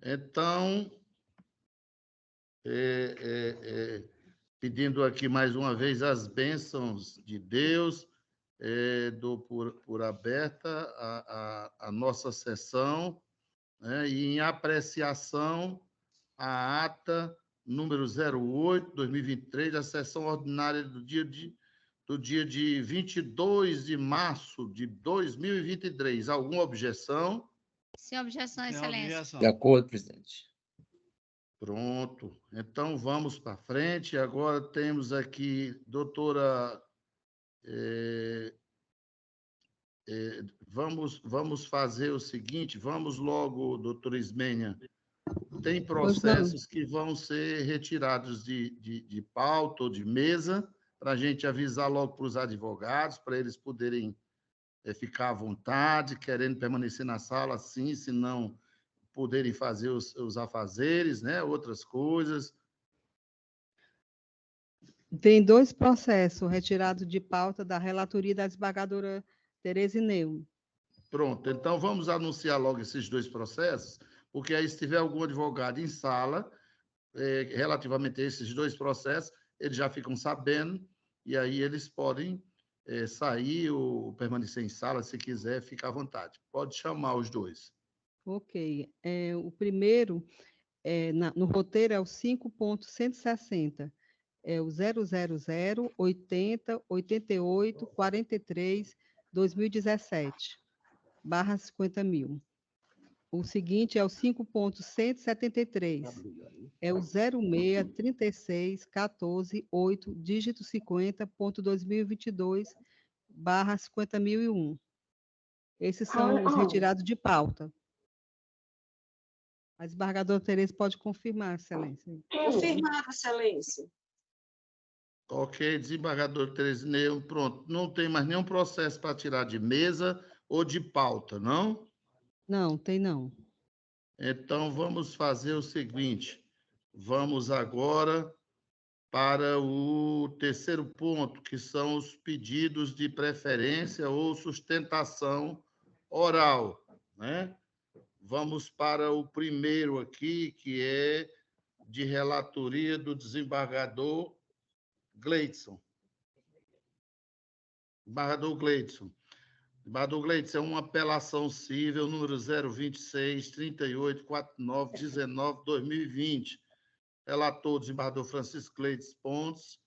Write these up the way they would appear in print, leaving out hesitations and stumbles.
Então, pedindo aqui mais uma vez as bênçãos de Deus, dou por aberta a nossa sessão, né, e em apreciação a ata número 08, 2023, a sessão ordinária do dia de 22 de março de 2023. Alguma objeção? Sem objeção, Excelência. De acordo, presidente. Pronto. Então, vamos para frente. Agora temos aqui, doutora... vamos fazer o seguinte, vamos logo, doutora Ismênia. Tem processos que vão ser retirados de pauta ou de mesa, para a gente avisar logo para os advogados, para eles poderem ficar à vontade, querendo permanecer na sala, sim, se não poderem fazer os afazeres, né? Outras coisas. Tem 2 processos retirados de pauta da relatoria da desembargadora Tereza Ineu. Pronto, então vamos anunciar logo esses 2 processos, porque aí, se tiver algum advogado em sala, relativamente a esses 2 processos, eles já ficam sabendo, e aí eles podem sair ou permanecer em sala, se quiser, fica à vontade. Pode chamar os 2. Ok. O primeiro, no roteiro, é o 5.160. É o 000 80 88 43 2017, barra 50 mil. O seguinte é o 5.173. É o 06 36 14 8, dígito 50.2022, barra 50.001. Esses são os retirados de pauta. A desembargadora Tereza pode confirmar, Excelência. Confirmado, Excelência. Ok, desembargador Tereza Ineu, pronto. Não tem mais nenhum processo para tirar de mesa ou de pauta, não? Não, tem não. Então, vamos fazer o seguinte. Vamos agora para o terceiro ponto, que são os pedidos de preferência ou sustentação oral, né? Vamos para o primeiro aqui, que é de relatoria do desembargador Gleidson. Desembargador Gleidson. Desembargador Gleidson, é uma apelação civil número 026 38 49 19 2020. Relator, desembargador Francisco Cleides Pontes.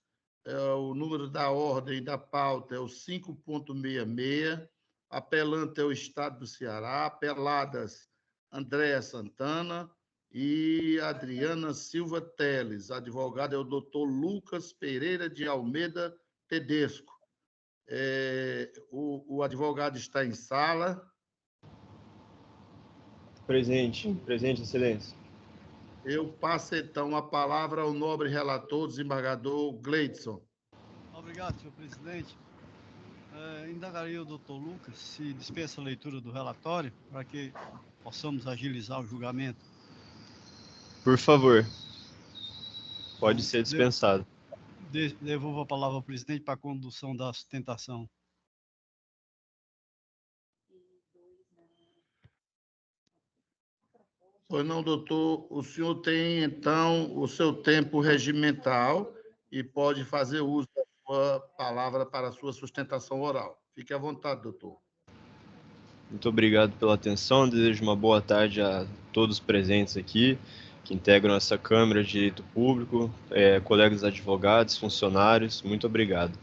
O número da ordem da pauta é o 5.66. Apelante é o Estado do Ceará. Apeladas, Andréa Santana e Adriana Silva Teles. Advogado é o doutor Lucas Pereira de Almeida Tedesco. O advogado está em sala. Presente, Excelência. Eu passo, então, a palavra ao nobre relator, desembargador Gleidson. Obrigado, senhor presidente. Indagaria o doutor Lucas se dispensa a leitura do relatório para que possamos agilizar o julgamento. Por favor. Pode ser dispensado. Devolvo a palavra ao presidente para a condução da sustentação. Pois não, doutor. O senhor tem, então, o seu tempo regimental e pode fazer uso da sua palavra para a sua sustentação oral. Fique à vontade, doutor. Muito obrigado pela atenção. Desejo uma boa tarde a todos presentes aqui, que integram essa Câmara de Direito Público, colegas advogados, funcionários. Muito obrigado.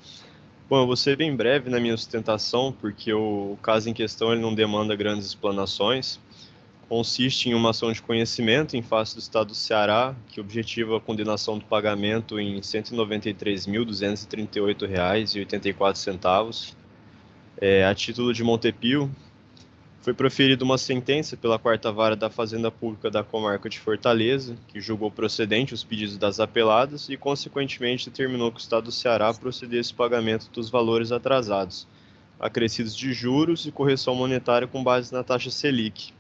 Bom, eu vou ser bem breve na minha sustentação, porque o caso em questão ele não demanda grandes explanações. Consiste em uma ação de conhecimento em face do Estado do Ceará, que objetiva a condenação do pagamento em R$ 193.238,84. A título de Montepio, foi proferida uma sentença pela 4ª Vara da Fazenda Pública da Comarca de Fortaleza, que julgou procedente os pedidos das apeladas e, consequentemente, determinou que o Estado do Ceará procedesse ao pagamento dos valores atrasados, acrescidos de juros e correção monetária com base na taxa Selic,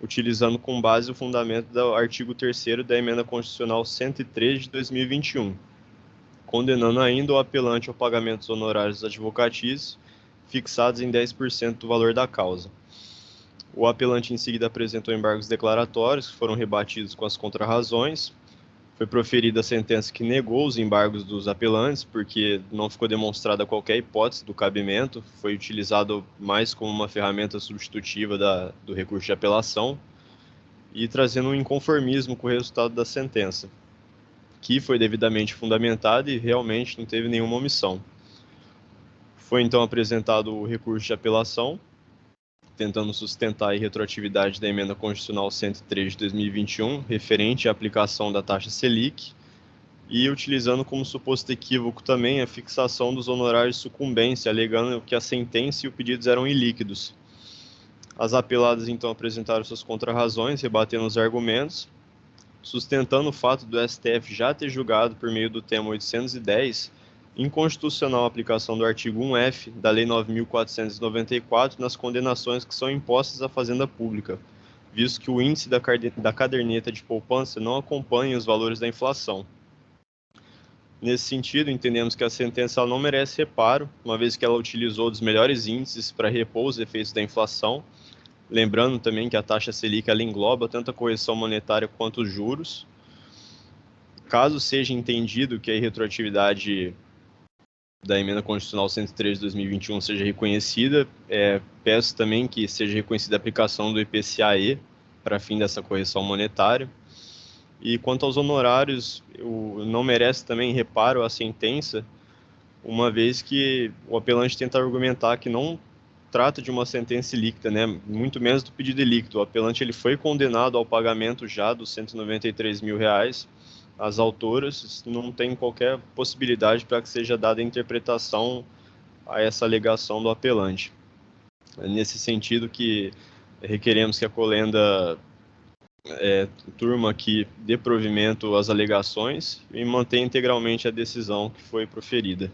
utilizando como base o fundamento do artigo 3º da Emenda Constitucional 103 de 2021, condenando ainda o apelante ao pagamento dos honorários advocatícios, fixados em 10% do valor da causa. O apelante em seguida apresentou embargos declaratórios, que foram rebatidos com as contrarrazões. Foi proferida a sentença que negou os embargos dos apelantes, porque não ficou demonstrada qualquer hipótese do cabimento, foi utilizado mais como uma ferramenta substitutiva do recurso de apelação, e trazendo um inconformismo com o resultado da sentença, que foi devidamente fundamentada e realmente não teve nenhuma omissão. Foi então apresentado o recurso de apelação, tentando sustentar a irretroatividade da Emenda Constitucional 103 de 2021, referente à aplicação da taxa Selic, e utilizando como suposto equívoco também a fixação dos honorários de sucumbência, alegando que a sentença e o pedido eram ilíquidos. As apeladas então apresentaram suas contrarrazões, rebatendo os argumentos, sustentando o fato do STF já ter julgado, por meio do tema 810, inconstitucional a aplicação do artigo 1F da Lei 9.494 nas condenações que são impostas à Fazenda Pública, visto que o índice da caderneta de poupança não acompanha os valores da inflação. Nesse sentido, entendemos que a sentença não merece reparo, uma vez que ela utilizou dos melhores índices para repor os efeitos da inflação, lembrando também que a taxa Selic ela engloba tanto a correção monetária quanto os juros. Caso seja entendido que a irretroatividade da Emenda Constitucional 103 de 2021 seja reconhecida, peço também que seja reconhecida a aplicação do IPCA-E para fim dessa correção monetária. E quanto aos honorários, não merece também reparo a sentença, uma vez que o apelante tenta argumentar que não trata de uma sentença ilíquida, né? Muito menos do pedido ilíquido. O apelante ele foi condenado ao pagamento já dos R$193 mil. As autoras não têm qualquer possibilidade para que seja dada interpretação a essa alegação do apelante. É nesse sentido que requeremos que a Colenda turma aqui dê provimento às alegações e mantenha integralmente a decisão que foi proferida.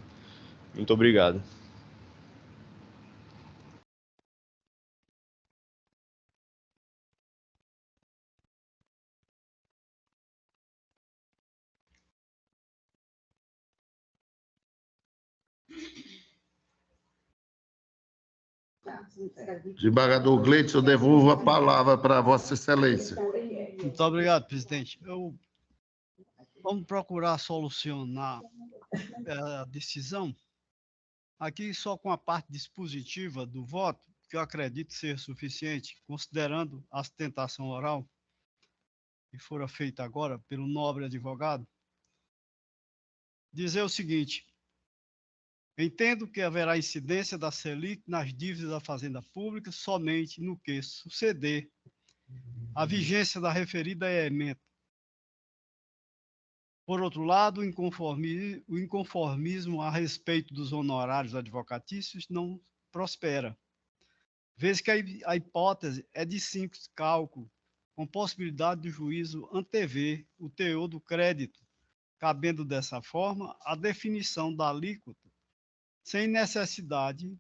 Muito obrigado. Desembargador Gleidson, eu devolvo a palavra para Vossa Excelência. Muito obrigado, presidente. Vamos procurar solucionar a decisão aqui só com a parte dispositiva do voto, que eu acredito ser suficiente, considerando a sustentação oral que fora feita agora pelo nobre advogado. Dizer o seguinte: entendo que haverá incidência da Selic nas dívidas da Fazenda Pública somente no que suceder a vigência da referida emenda. Por outro lado, o inconformismo a respeito dos honorários advocatícios não prospera, vez que a hipótese é de simples cálculo, com possibilidade do juízo antever o teor do crédito, cabendo dessa forma a definição da alíquota, sem necessidade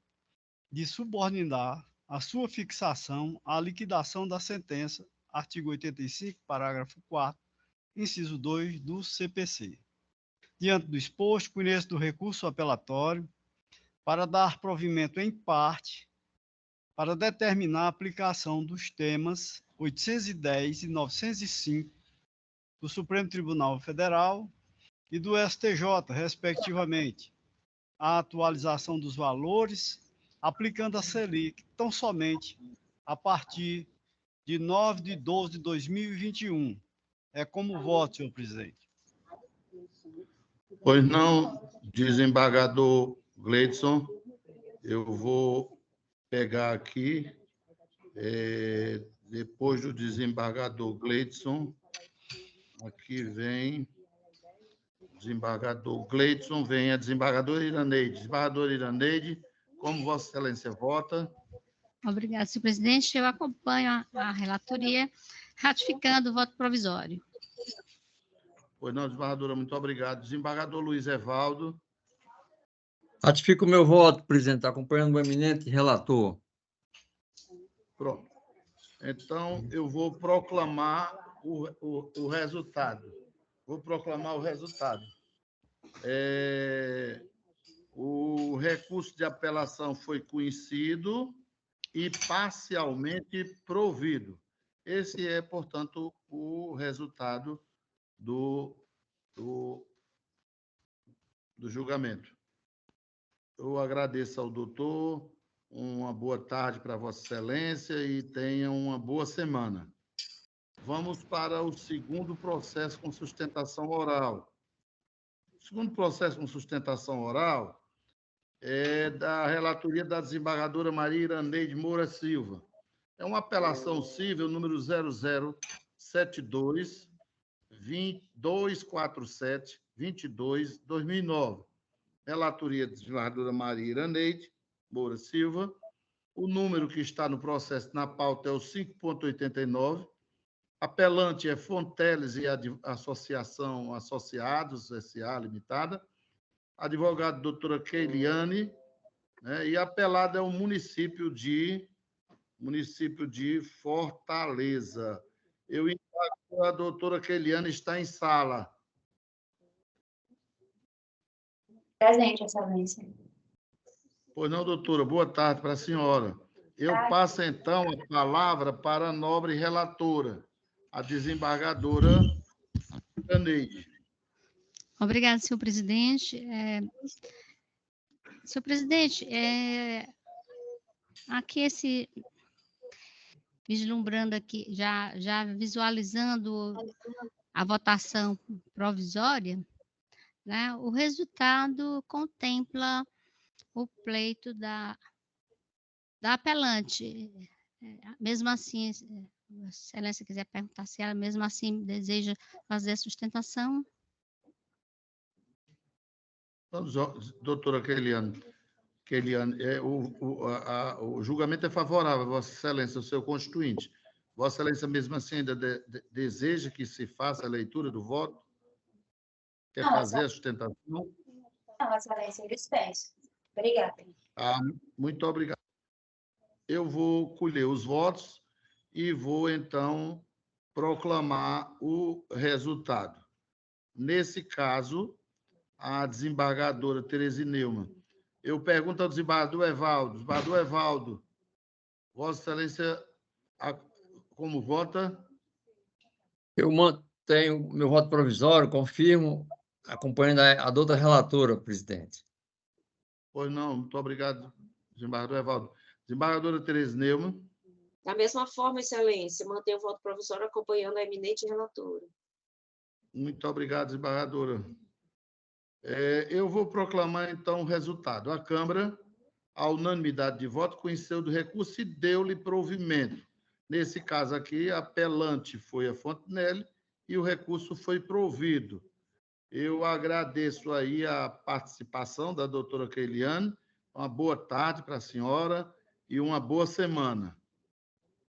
de subordinar a sua fixação à liquidação da sentença, artigo 85, parágrafo 4º, inciso 2 do CPC. Diante do exposto, conheço do recurso apelatório para dar provimento em parte para determinar a aplicação dos temas 810 e 905 do Supremo Tribunal Federal e do STJ, respectivamente, a atualização dos valores, aplicando a Selic tão somente a partir de 9/12/2021. É como voto, senhor presidente. Pois não, desembargador Gleidson, eu vou pegar aqui, depois do desembargador Gleidson, aqui vem desembargador Gleidson, vem a desembargadora Iraneide. Desembargadora Iraneide, como Vossa Excelência vota? Obrigada, senhor presidente. Eu acompanho a relatoria, ratificando o voto provisório. Pois não, desembargadora, muito obrigado. Desembargador Luiz Evaldo. Ratifico o meu voto, presidente, acompanhando o eminente relator. Pronto. Então, eu vou proclamar o resultado. Vou proclamar o resultado. O recurso de apelação foi conhecido e parcialmente provido. Esse é, portanto, o resultado do julgamento. Eu agradeço ao doutor, uma boa tarde para Vossa Excelência e tenha uma boa semana. Vamos para o segundo processo com sustentação oral. O segundo processo com sustentação oral é da relatoria da desembargadora Maria Iraneide Moura Silva. É uma apelação cível número 0072 247 22 2009. Relatoria da desembargadora Maria Iraneide Moura Silva. O número que está no processo na pauta é o 5.89. Apelante é Fonteles e Associação Associados, S.A. Limitada. Advogado, doutora Keiliane, né? E apelado é o município de Fortaleza. Eu encontro a doutora Keiliane está em sala. Presente, Excelência. Pois não, doutora. Boa tarde para a senhora. Eu passo, então, a palavra para a nobre relatora, a desembargadora Iraneide. Obrigada, senhor presidente. Senhor presidente, aqui vislumbrando aqui, já visualizando a votação provisória, né, o resultado contempla o pleito da apelante. Mesmo assim, se a Excelência quiser perguntar se ela mesmo assim deseja fazer a sustentação. Doutora Keiliane, o julgamento é favorável, Vossa Excelência, ao seu constituinte. Vossa Excelência, mesmo assim, ainda deseja que se faça a leitura do voto? Quer fazer a sustentação? Não, Excelência, eu dispenso. Obrigada. Muito obrigado. Eu vou colher os votos e vou, então, proclamar o resultado. Nesse caso, a desembargadora Tereza Neumann. Eu pergunto ao desembargador Evaldo. Desembargador Evaldo, Vossa Excelência, como vota? Eu mantenho meu voto provisório, confirmo, acompanhando a doutora relatora, presidente. Pois não, muito obrigado, desembargador Evaldo. Desembargadora Tereza Neumann. Da mesma forma, Excelência, mantenho o voto provisório acompanhando a eminente relatora. Muito obrigado, desembargadora. Eu vou proclamar, então, o resultado. A Câmara, à unanimidade de voto, conheceu do recurso e deu-lhe provimento. Nesse caso aqui, a apelante foi a Fontenelle e o recurso foi provido. Eu agradeço aí a participação da doutora Keiliane. Uma boa tarde para a senhora e uma boa semana.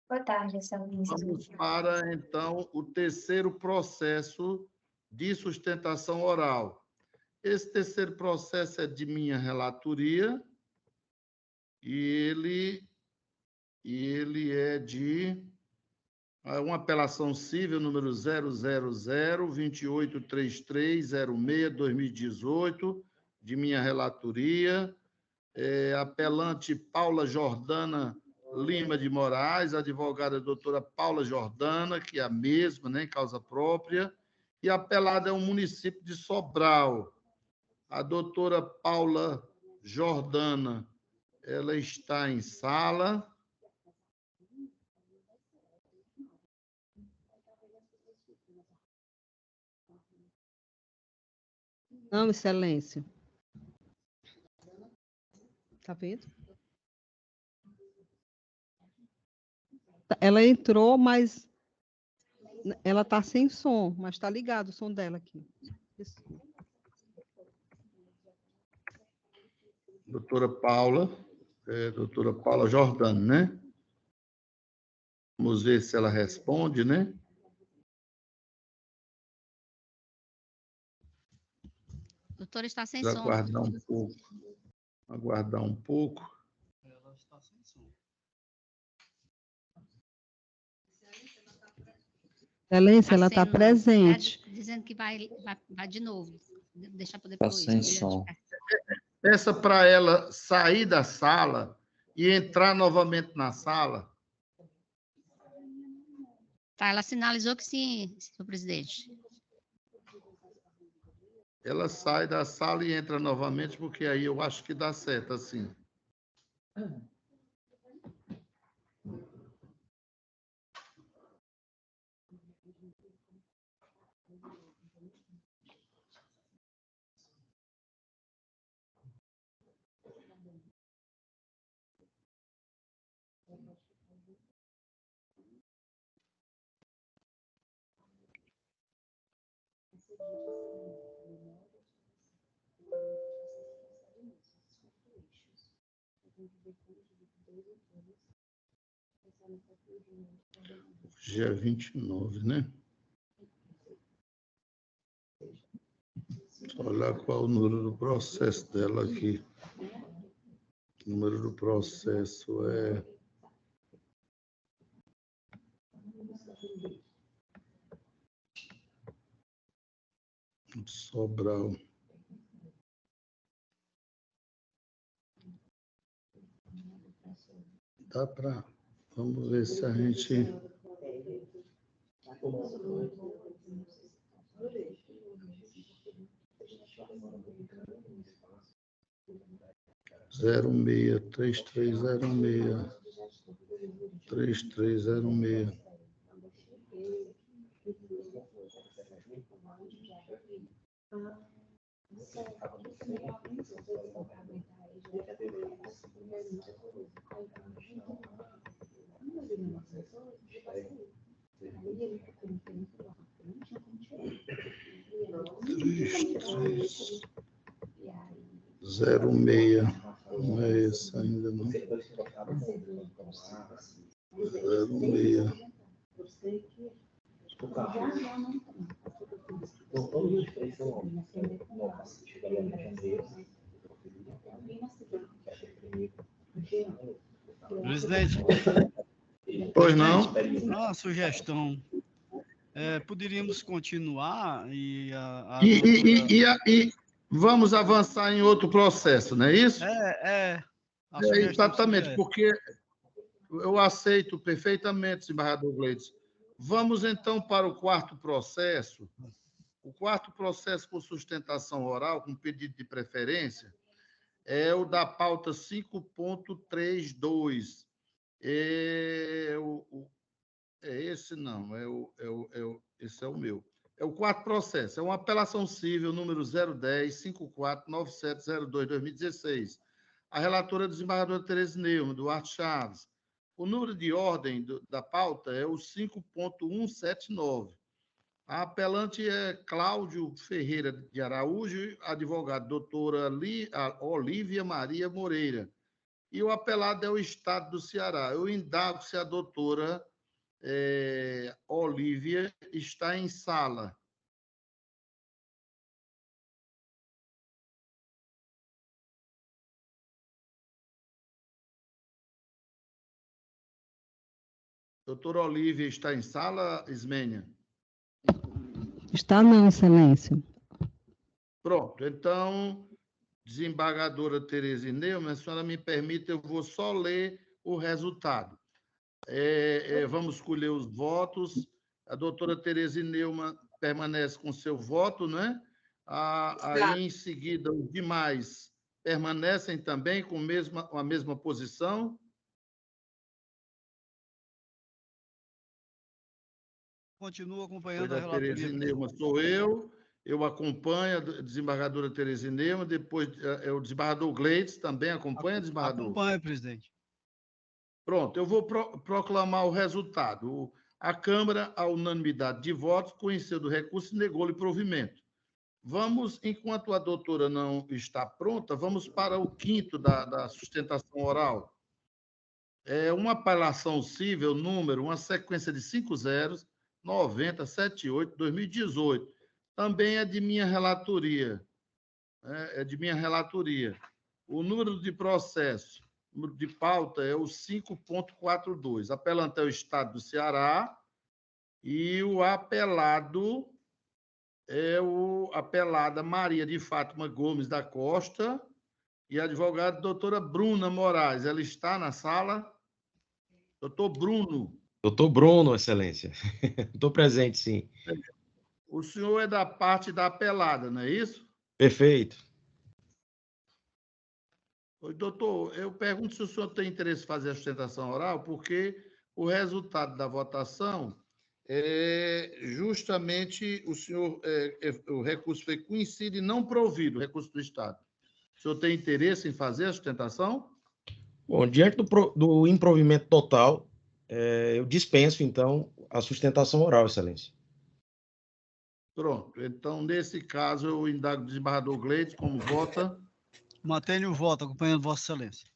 Boa tarde, Excelência. Vamos para, então, o terceiro processo de sustentação oral. Esse terceiro processo é de minha relatoria e ele é de uma apelação civil número 000-283306-2018, de minha relatoria. Apelante Paula Jordana Lima de Moraes, advogada doutora Paula Jordana, que é a mesma, né, em causa própria, e apelada é o município de Sobral. A doutora Paula Jordana, ela está em sala. Não, Excelência. Está vendo? Ela entrou, mas ela está sem som, mas está ligado o som dela aqui. Doutora Paula Jordana, né? Vamos ver se ela responde, né? O doutor está sem som. Aguardar um pouco. Ela está sem som. Excelência, ela está presente. Dizendo que vai de novo. Deixa para Está depois. sem som. Peça para ela sair da sala e entrar novamente na sala? Tá, ela sinalizou que sim, senhor presidente. Ela sai da sala e entra novamente, porque aí eu acho que dá certo, assim. Hoje é 29, né? Deixa eu olhar qual o número do processo dela aqui. O número do processo é... Sobral. Dá para... Vamos ver se a gente... Zero meia, 3306, 3306. Zero meia, não é esse ainda não. 06. Presidente, Pois não? uma sugestão. Poderíamos continuar e E vamos avançar em outro processo, não é isso? a sugestão Exatamente, seria porque eu aceito perfeitamente, desembargador Gleides. Vamos, então, para o quarto processo. O quarto processo por sustentação oral, com pedido de preferência, é o da pauta 5.32. Esse não, esse é o meu. É o quarto processo, é uma apelação civil número 010-549702-2016. A relatora é a desembargadora Tereza Neumann, Duarte Chaves. O número de ordem da pauta é o 5.179. A apelante é Cláudio Ferreira de Araújo, advogado doutora Olívia Maria Moreira. E o apelado é o Estado do Ceará. Eu indago se a doutora Olívia está em sala. Doutora Olívia está em sala, Ismênia? Está não, excelência. Pronto, então, desembargadora Tereza Neumann, a senhora me permite, eu vou só ler o resultado. Vamos escolher os votos. A doutora Tereza Neumann permanece com seu voto, né? Aí, em seguida, os demais permanecem também com a mesma posição. Continuo acompanhando a A Tereza relatoria. Neumann sou eu acompanho a desembargadora Tereza Neumann, depois o desembargador Gleides também acompanha, desembargador? Acompanho, presidente. Pronto, eu vou proclamar o resultado. A Câmara, à unanimidade de votos, conheceu do recurso e negou-lhe provimento. Vamos, enquanto a doutora não está pronta, vamos para o quinto da sustentação oral. É uma apelação cível, uma sequência de 5 zeros, 9078, 2018. Também é de minha relatoria. O número de processo, o número de pauta é o 5.42. Apelante é o Estado do Ceará e o apelado é apelada Maria de Fátima Gomes da Costa e a advogada doutora Bruna Moraes. Ela está na sala? Doutor Bruno. Doutor Bruno, Excelência. Estou presente, sim. O senhor é da parte da apelada, não é isso? Perfeito. Oi, doutor, eu pergunto se o senhor tem interesse em fazer a sustentação oral, porque o resultado da votação é justamente o recurso foi conhecido e não provido, o recurso do Estado. O senhor tem interesse em fazer a sustentação? Bom, diante do improvimento total, eu dispenso, então, a sustentação oral, Excelência. Pronto. Então, nesse caso, eu indago o desembargador Gleides como vota. Mantenho o voto, acompanhando Vossa Excelência.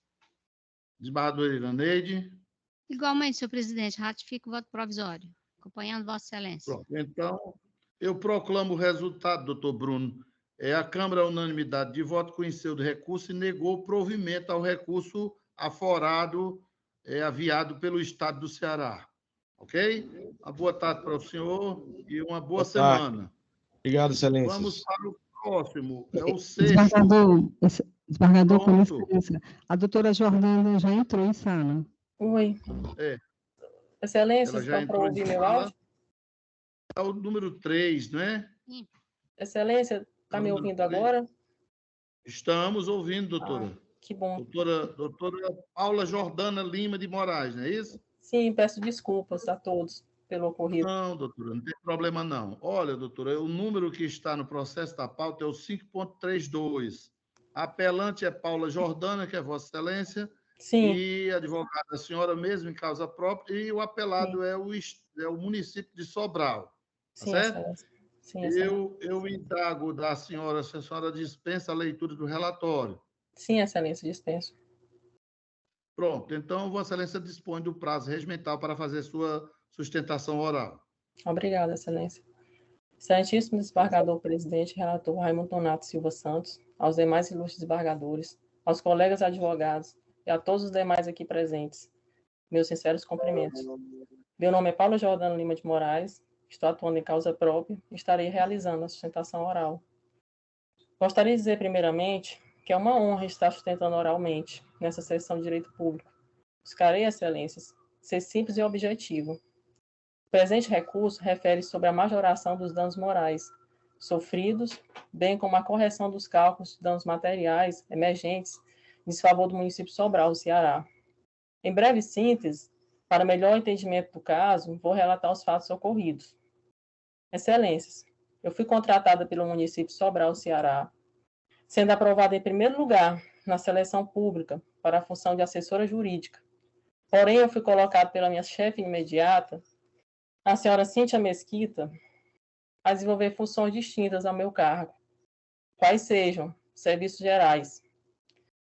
Desembargador Iraneide. Igualmente, senhor presidente, ratifico o voto provisório, acompanhando Vossa Excelência. Pronto. Então, eu proclamo o resultado, doutor Bruno. A Câmara, à unanimidade de voto, conheceu do recurso e negou o provimento ao recurso aforado, aviado pelo Estado do Ceará. Ok? Uma boa tarde para o senhor e uma boa semana. Obrigado, Excelência. Vamos para o próximo, é o sexto. Desembargador, com Pronto. licença. A doutora Jordana já entrou em sala. Oi. Excelência, Ela já estão para entrou ouvir em meu sala. áudio? É o número 3, não é? Excelência, está me ouvindo agora? Estamos ouvindo, doutora. Que bom. Doutora Paula Jordana Lima de Moraes, não é isso? Sim, peço desculpas a todos pelo ocorrido. Não, doutora, não tem problema não. Olha, doutora, o número que está no processo da pauta é o 5.32. A apelante é Paula Jordana, que é Vossa Excelência, Sim. e a advogada, a senhora mesmo, em causa própria, e o apelado é o município de Sobral. Tá Sim, certo? Excelência. Sim, Excelência. Eu indago da senhora, se a senhora dispensa a leitura do relatório. Sim, Excelência, dispenso. Pronto, então Vossa Excelência dispõe do prazo regimental para fazer sua sustentação oral. Obrigada, Excelência. Excelentíssimo desembargador presidente, relator Raimundo Donato Silva Santos, aos demais ilustres desembargadores, aos colegas advogados e a todos os demais aqui presentes, meus sinceros cumprimentos. Meu nome é Paula Jordana Lima de Moraes, estou atuando em causa própria e estarei realizando a sustentação oral. Gostaria de dizer, primeiramente, que é uma honra estar sustentando oralmente nessa sessão de Direito Público. Buscarei, Excelências, ser simples e objetivo. O presente recurso refere sobre a majoração dos danos morais sofridos, bem como a correção dos cálculos de danos materiais emergentes em desfavor do município de Sobral, Ceará. Em breve síntese, para melhor entendimento do caso, vou relatar os fatos ocorridos. Excelências, eu fui contratada pelo município de Sobral, Ceará, sendo aprovada em primeiro lugar na seleção pública para a função de assessora jurídica. Porém, eu fui colocado pela minha chefe imediata, a senhora Cíntia Mesquita, a desenvolver funções distintas ao meu cargo, quais sejam serviços gerais,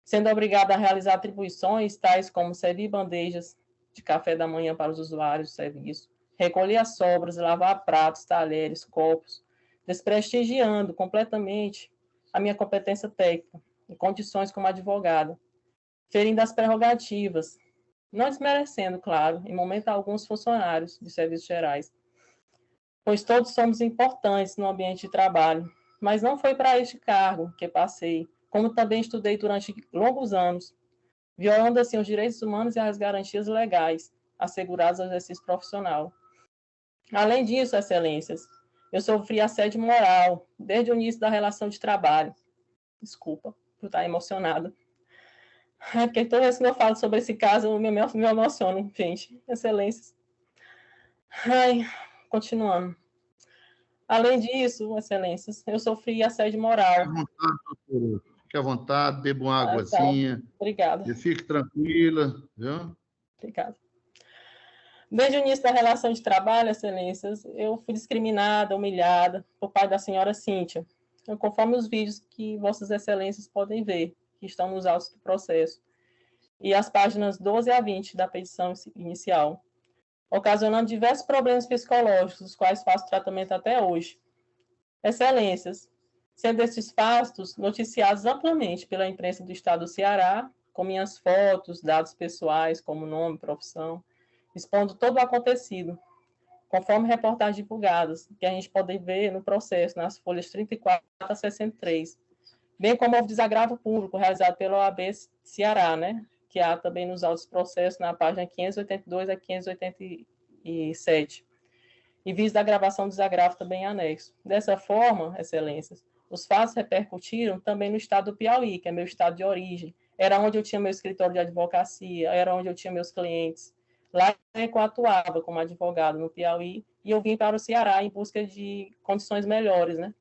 sendo obrigada a realizar atribuições tais como servir bandejas de café da manhã para os usuários do serviço, recolher as sobras, lavar pratos, talheres, copos, desprestigiando completamente a minha competência técnica, em condições como advogada, ferindo as prerrogativas, não desmerecendo, claro, em momento algum os funcionários de serviços gerais, pois todos somos importantes no ambiente de trabalho, mas não foi para este cargo que passei, como também estudei durante longos anos, violando assim os direitos humanos e as garantias legais asseguradas ao exercício profissional. Além disso, Excelências, eu sofri assédio moral desde o início da relação de trabalho. Desculpa por estar emocionada. É porque toda vez que eu falo sobre esse caso, eu me emociono, gente. Excelências. Continuando. Além disso, Excelências, eu sofri assédio moral. Fique à vontade, beba uma águazinha. Tá. Obrigada. E fique tranquila, viu? Obrigada. Desde o início da relação de trabalho, Excelências, eu fui discriminada, humilhada por parte da senhora Cíntia, conforme os vídeos que Vossas Excelências podem ver, que estão nos autos do processo, e as páginas 12 a 20 da petição inicial, ocasionando diversos problemas psicológicos, dos quais faço tratamento até hoje. Excelências, sendo esses fatos noticiados amplamente pela imprensa do Estado do Ceará, com minhas fotos, dados pessoais, como nome, profissão, expondo todo o acontecido, conforme reportagens divulgadas, que a gente pode ver no processo, nas folhas 34 a 63, bem como o desagravo público realizado pela OAB Ceará, né, que há também nos autos processos na página 582 a 587, e vista da gravação do desagravo também em anexo. Dessa forma, excelências, os fatos repercutiram também no estado do Piauí, que é meu estado de origem, era onde eu tinha meu escritório de advocacia, era onde eu tinha meus clientes. Lá eu atuava como advogado no Piauí, e eu vim para o Ceará em busca de condições melhores, né,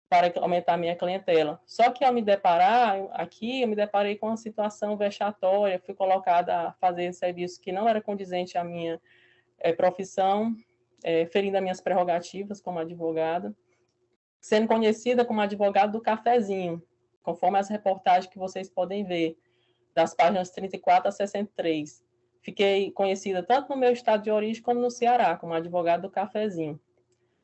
para aumentar a minha clientela. Só que ao me deparar aqui, eu me deparei com uma situação vexatória, fui colocada a fazer serviço que não era condizente à minha profissão, ferindo as minhas prerrogativas como advogada, sendo conhecida como advogada do cafezinho, conforme as reportagens que vocês podem ver, das páginas 34 a 63. Fiquei conhecida tanto no meu estado de origem como no Ceará, como advogada do cafezinho.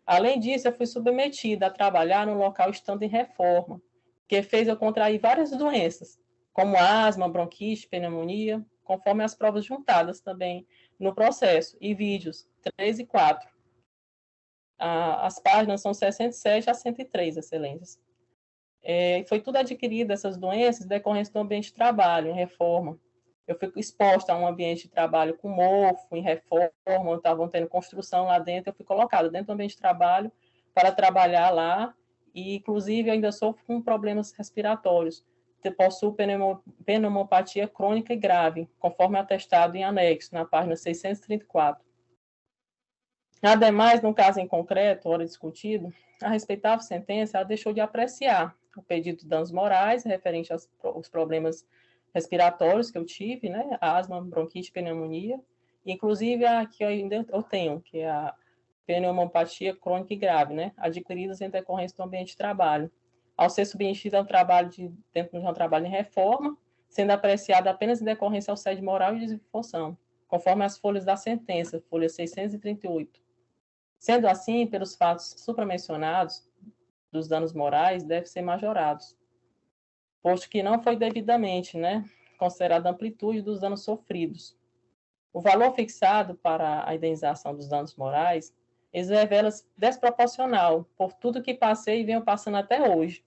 Além disso, eu fui submetida a trabalhar num local estando em reforma, que fez eu contrair várias doenças, como asma, bronquite, pneumonia, conforme as provas juntadas também no processo, e vídeos 3 e 4. As páginas são 67 a 103, excelências. Foi tudo adquirido, essas doenças, decorrência do ambiente de trabalho, em reforma. Eu fui exposta a um ambiente de trabalho com mofo, em reforma, estavam tendo construção lá dentro, eu fui colocada dentro do ambiente de trabalho para trabalhar lá, e inclusive eu ainda sofro com problemas respiratórios. Eu possuo pneumopatia crônica e grave, conforme atestado em anexo, na página 634. Ademais, no caso em concreto, ora discutido, a respeitável sentença ela deixou de apreciar o pedido de danos morais referente aos problemas respiratórios que eu tive, né, asma, bronquite, pneumonia, inclusive a que eu tenho, que é a pneumopatia crônica e grave, né, adquiridas em decorrência do ambiente de trabalho. Ao ser submetida a um trabalho dentro de um trabalho em reforma, sendo apreciada apenas em decorrência ao sede moral e de função, conforme as folhas da sentença, folha 638. Sendo assim, pelos fatos supramencionados, dos danos morais devem ser majorados, posto que não foi devidamente, né, considerada a amplitude dos danos sofridos. O valor fixado para a indenização dos danos morais revela-se desproporcional por tudo que passei e venho passando até hoje.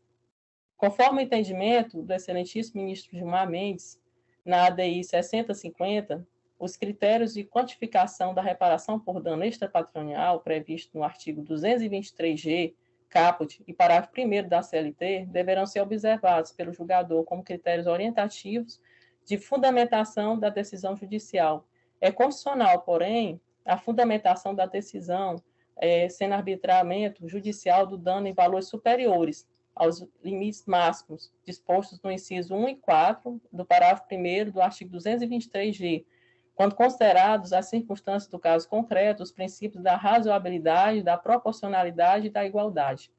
Conforme o entendimento do excelentíssimo ministro Gilmar Mendes, na ADI 6050, os critérios de quantificação da reparação por dano extrapatrimonial previsto no artigo 223G, caput e parágrafo 1º da CLT deverão ser observados pelo julgador como critérios orientativos de fundamentação da decisão judicial. É constitucional, porém, a fundamentação da decisão sendo arbitramento judicial do dano em valores superiores aos limites máximos dispostos no inciso 1 e 4 do parágrafo 1º do artigo 223G, quando considerados as circunstâncias do caso concreto, os princípios da razoabilidade, da proporcionalidade e da igualdade.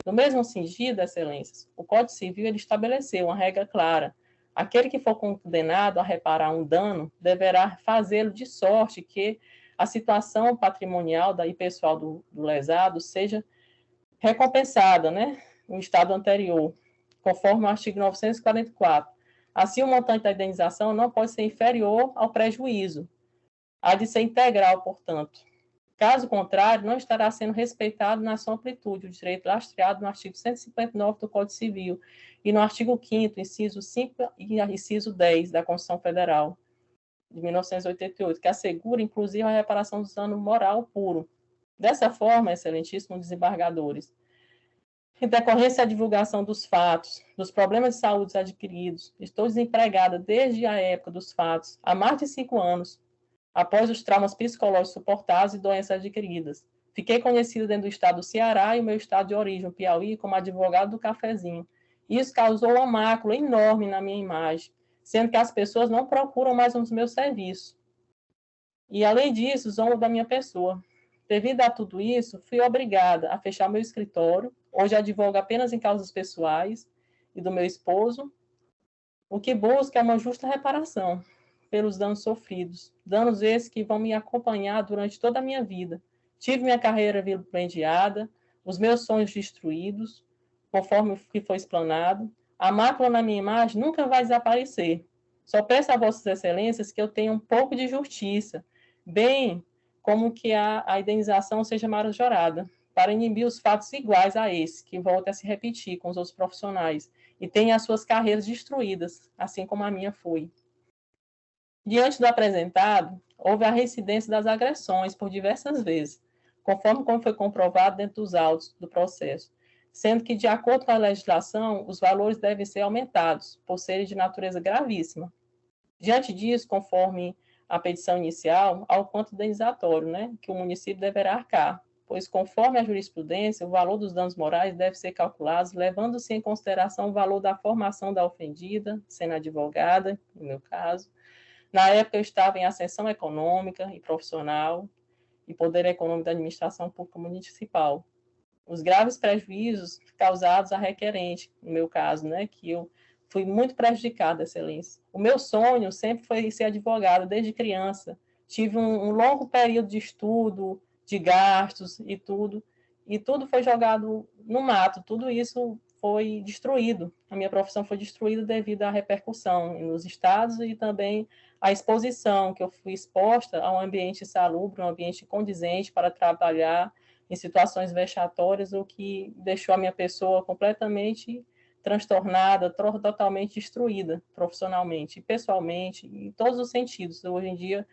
No mesmo sentido, excelências, o Código Civil ele estabeleceu uma regra clara. Aquele que for condenado a reparar um dano deverá fazê-lo de sorte que a situação patrimonial e pessoal do lesado seja recompensada, né, no estado anterior, conforme o artigo 944. Assim, o montante da indenização não pode ser inferior ao prejuízo. Há de ser integral, portanto. Caso contrário, não estará sendo respeitado na sua amplitude o direito lastreado no artigo 159 do Código Civil e no artigo 5º, inciso 5 e inciso 10 da Constituição Federal de 1988, que assegura, inclusive, a reparação do dano moral puro. Dessa forma, excelentíssimos desembargadores, em decorrência da divulgação dos fatos, dos problemas de saúde adquiridos, estou desempregada desde a época dos fatos, há mais de 5 anos, após os traumas psicológicos suportados e doenças adquiridas. Fiquei conhecida dentro do estado do Ceará e o meu estado de origem, o Piauí, como advogado do cafezinho. Isso causou uma mácula enorme na minha imagem, sendo que as pessoas não procuram mais os meus serviços. E, além disso, zombam da minha pessoa. Devido a tudo isso, fui obrigada a fechar meu escritório. Hoje advogo apenas em causas pessoais e do meu esposo. O que busca é uma justa reparação pelos danos sofridos. Danos esses que vão me acompanhar durante toda a minha vida. Tive minha carreira vilipendiada, os meus sonhos destruídos, conforme o que foi explanado. A mácula na minha imagem nunca vai desaparecer. Só peço a vossas excelências que eu tenha um pouco de justiça, bem como que a indenização seja majorada, para inibir os fatos iguais a esse, que volta a se repetir com os outros profissionais, e tenha as suas carreiras destruídas, assim como a minha foi. Diante do apresentado, houve a reincidência das agressões por diversas vezes, conforme como foi comprovado dentro dos autos do processo, sendo que, de acordo com a legislação, os valores devem ser aumentados, por serem de natureza gravíssima. Diante disso, conforme a petição inicial, há o quanto indenizatório, né, que o município deverá arcar, pois, conforme a jurisprudência, o valor dos danos morais deve ser calculado levando-se em consideração o valor da formação da ofendida, sendo advogada, no meu caso. Na época, eu estava em ascensão econômica e profissional e poder econômico da administração pública municipal. Os graves prejuízos causados à requerente, no meu caso, né, que eu fui muito prejudicada, excelência. O meu sonho sempre foi ser advogada desde criança. Tive um longo período de estudo, de gastos e tudo foi jogado no mato, tudo isso foi destruído. A minha profissão foi destruída devido à repercussão nos estados e também à exposição, que eu fui exposta a um ambiente insalubre, um ambiente condizente para trabalhar em situações vexatórias, o que deixou a minha pessoa completamente transtornada, totalmente destruída profissionalmente, pessoalmente, em todos os sentidos. Hoje em dia,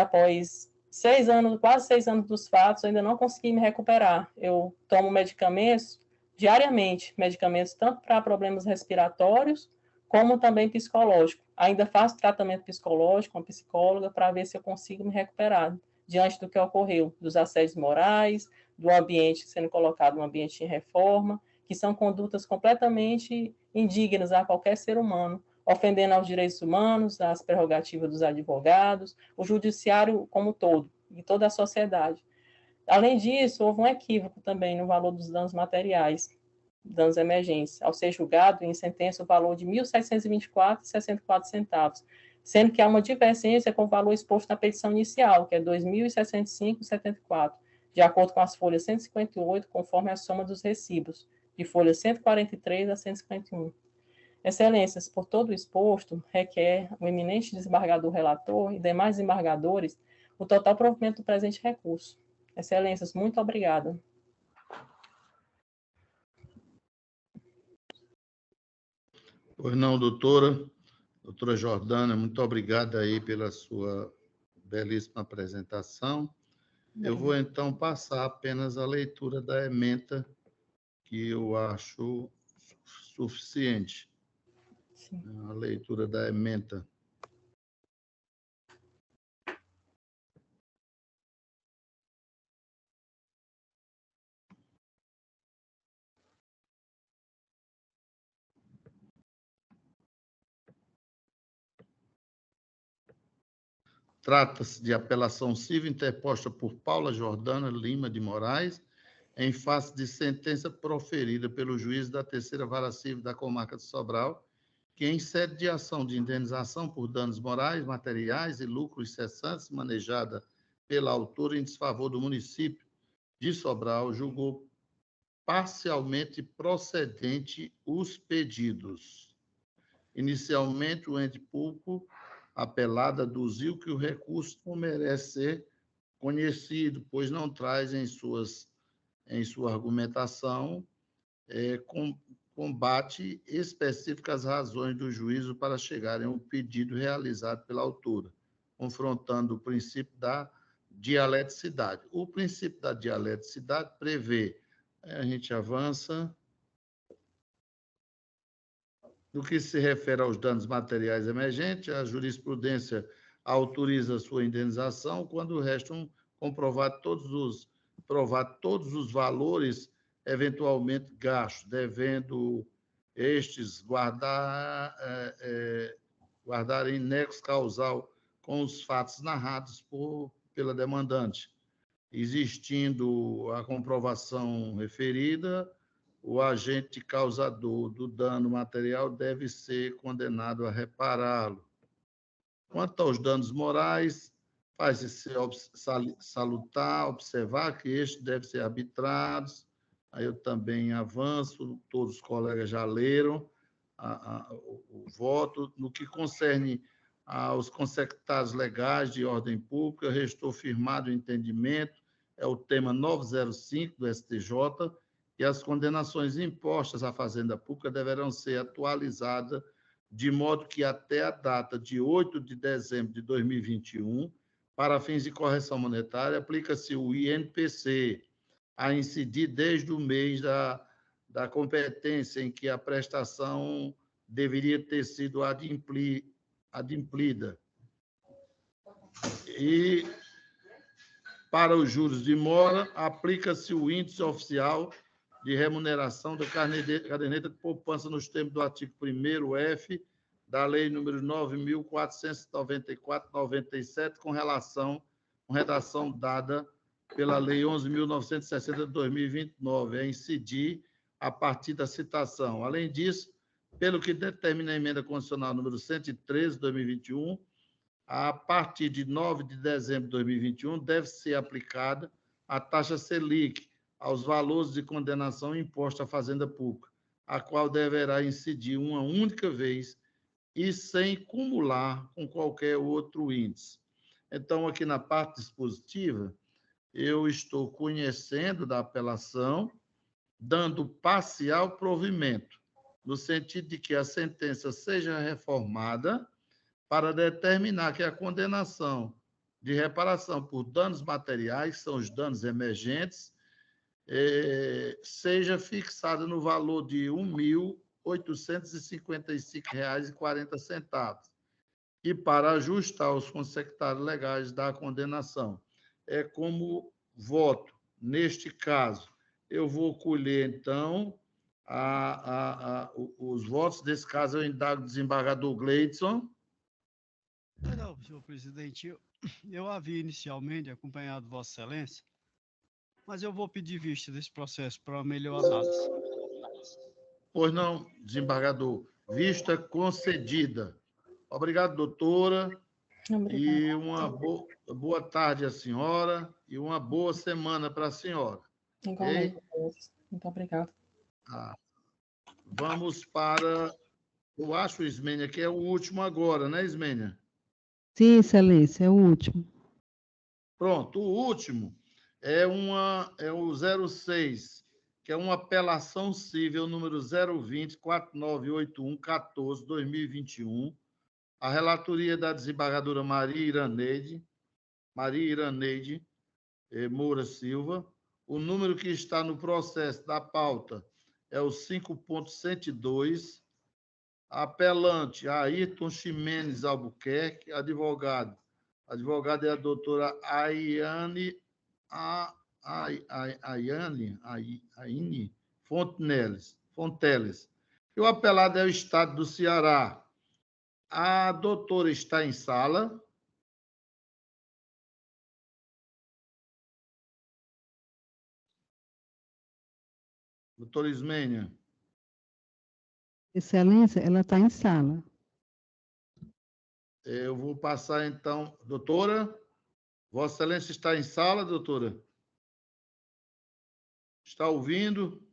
após 6 anos, quase 6 anos dos fatos, ainda não consegui me recuperar. Eu tomo medicamentos diariamente, medicamentos tanto para problemas respiratórios, como também psicológico. Ainda faço tratamento psicológico com a psicóloga para ver se eu consigo me recuperar diante do que ocorreu, dos assédios morais, do ambiente sendo colocado um ambiente em reforma, que são condutas completamente indignas a qualquer ser humano, ofendendo aos direitos humanos, às prerrogativas dos advogados, o judiciário como um todo, e toda a sociedade. Além disso, houve um equívoco também no valor dos danos materiais, danos emergentes, ao ser julgado em sentença o valor de R$ 1.724,64, sendo que há uma divergência com o valor exposto na petição inicial, que é R$ 2.065,74, de acordo com as folhas 158, conforme a soma dos recibos, de folhas 143 a 151. Excelências, por todo o exposto, requer o eminente desembargador relator e demais desembargadores o total provimento do presente recurso. Excelências, muito obrigada. Pois não, doutora. Doutora Jordana, muito obrigada aí pela sua belíssima apresentação. Eu vou, então, passar apenas a leitura da ementa, que eu acho suficiente. Sim. A leitura da ementa. Trata-se de apelação civil interposta por Paula Jordana Lima de Moraes, em face de sentença proferida pelo juiz da Terceira Vara Civil da Comarca de Sobral, que, em sede de ação de indenização por danos morais, materiais e lucros cessantes manejada pela autora em desfavor do município de Sobral, julgou parcialmente procedente os pedidos. Inicialmente, o ente público apelado aduziu que o recurso não merece ser conhecido, pois não traz em sua argumentação combate específicas razões do juízo para chegarem ao pedido realizado pela autora, confrontando o princípio da dialeticidade. O princípio da dialeticidade prevê, a gente avança, no que se refere aos danos materiais emergentes, a jurisprudência autoriza a sua indenização quando restam comprovar todos os valores eventualmente gastos, devendo estes guardarem nexo causal com os fatos narrados pela demandante. Existindo a comprovação referida, o agente causador do dano material deve ser condenado a repará-lo. Quanto aos danos morais, faz-se salutar, observar que estes devem ser arbitrados. Aí eu também avanço, todos os colegas já leram o voto. No que concerne aos consecutados legais de ordem pública, restou firmado o entendimento é o tema 905 do STJ, e as condenações impostas à Fazenda Pública deverão ser atualizadas de modo que até a data de 8 de dezembro de 2021, para fins de correção monetária, aplica-se o INPC, a incidir desde o mês da competência em que a prestação deveria ter sido adimplida. E, para os juros de mora, aplica-se o índice oficial de remuneração da caderneta de poupança nos termos do artigo 1º-F da Lei número 9.494/97, com redação dada pela Lei 11.960 de 2029, a incidir a partir da citação. Além disso, pelo que determina a emenda constitucional número 113 de 2021, a partir de 9 de dezembro de 2021, deve ser aplicada a taxa Selic aos valores de condenação imposta à Fazenda Pública, a qual deverá incidir uma única vez e sem cumular com qualquer outro índice. Então, aqui na parte dispositiva, eu estou conhecendo da apelação, dando parcial provimento, no sentido de que a sentença seja reformada para determinar que a condenação de reparação por danos materiais, que são os danos emergentes, seja fixada no valor de R$ 1.855,40, e para ajustar os consectários legais da condenação. É como voto. Neste caso, eu vou colher, então, os votos. Desse caso, eu indago o desembargador Gleidson. Não, senhor presidente, eu havia inicialmente acompanhado Vossa Excelência, mas eu vou pedir vista desse processo para melhor análise. Pois não, desembargador. Vista concedida. Obrigado, doutora. Obrigada. E uma boa tarde à senhora e uma boa semana para a senhora. Igualmente. Muito obrigado. Vamos para... Eu acho, Ismênia, que é o último agora, né, Ismênia? Sim, Excelência, é o último. Pronto, o último é o 06, que é uma apelação civil número 020-4981-14-2021, a relatoria da desembargadora Maria Iraneide Moura Silva. O número que está no processo da pauta é o 5.102. Apelante, Ayrton Ximenes Albuquerque. Advogado é a doutora Aiane Fonteles. E o apelado é o Estado do Ceará. A doutora está em sala. Doutora Ismênia. Excelência, ela está em sala. Eu vou passar, então, doutora. Vossa Excelência está em sala, doutora? Está ouvindo?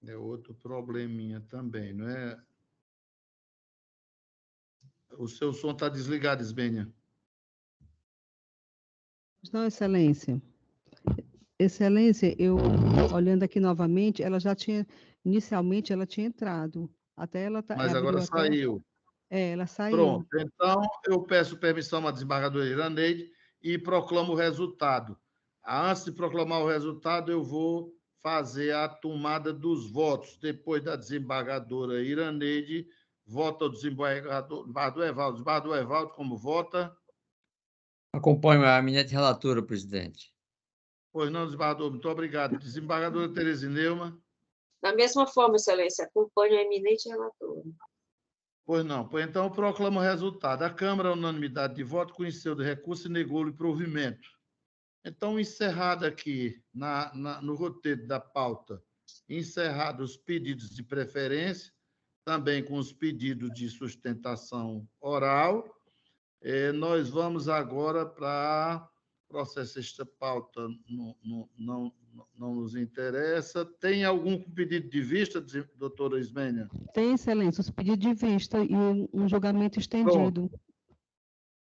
É outro probleminha também, não é? O seu som está desligado, Ismênia. Não, Excelência. Excelência, eu olhando aqui novamente, ela já tinha, inicialmente ela tinha entrado. Até ela tá, Mas agora saiu. Ela saiu. Pronto, então eu peço permissão à desembargadora Iraneide e proclamo o resultado. Antes de proclamar o resultado, eu vou fazer a tomada dos votos. Depois da desembargadora Iraneide, vota o desembargador Evaldo. Desembargador Evaldo, como vota? Acompanho a eminente relatora, presidente. Pois não, desembargador, muito obrigado. Desembargadora Terezineuma? Da mesma forma, Excelência, acompanho a eminente relatora. Pois não. Pois então eu proclamo o resultado. A Câmara, unanimidade de voto, conheceu do recurso e negou-lhe provimento. Então, encerrado aqui no roteiro da pauta, encerrados os pedidos de preferência, também com os pedidos de sustentação oral, nós vamos agora para processo. Esta pauta não não nos interessa. Tem algum pedido de vista, doutora Ismênia? Tem, Excelência, os pedidos de vista e um julgamento estendido.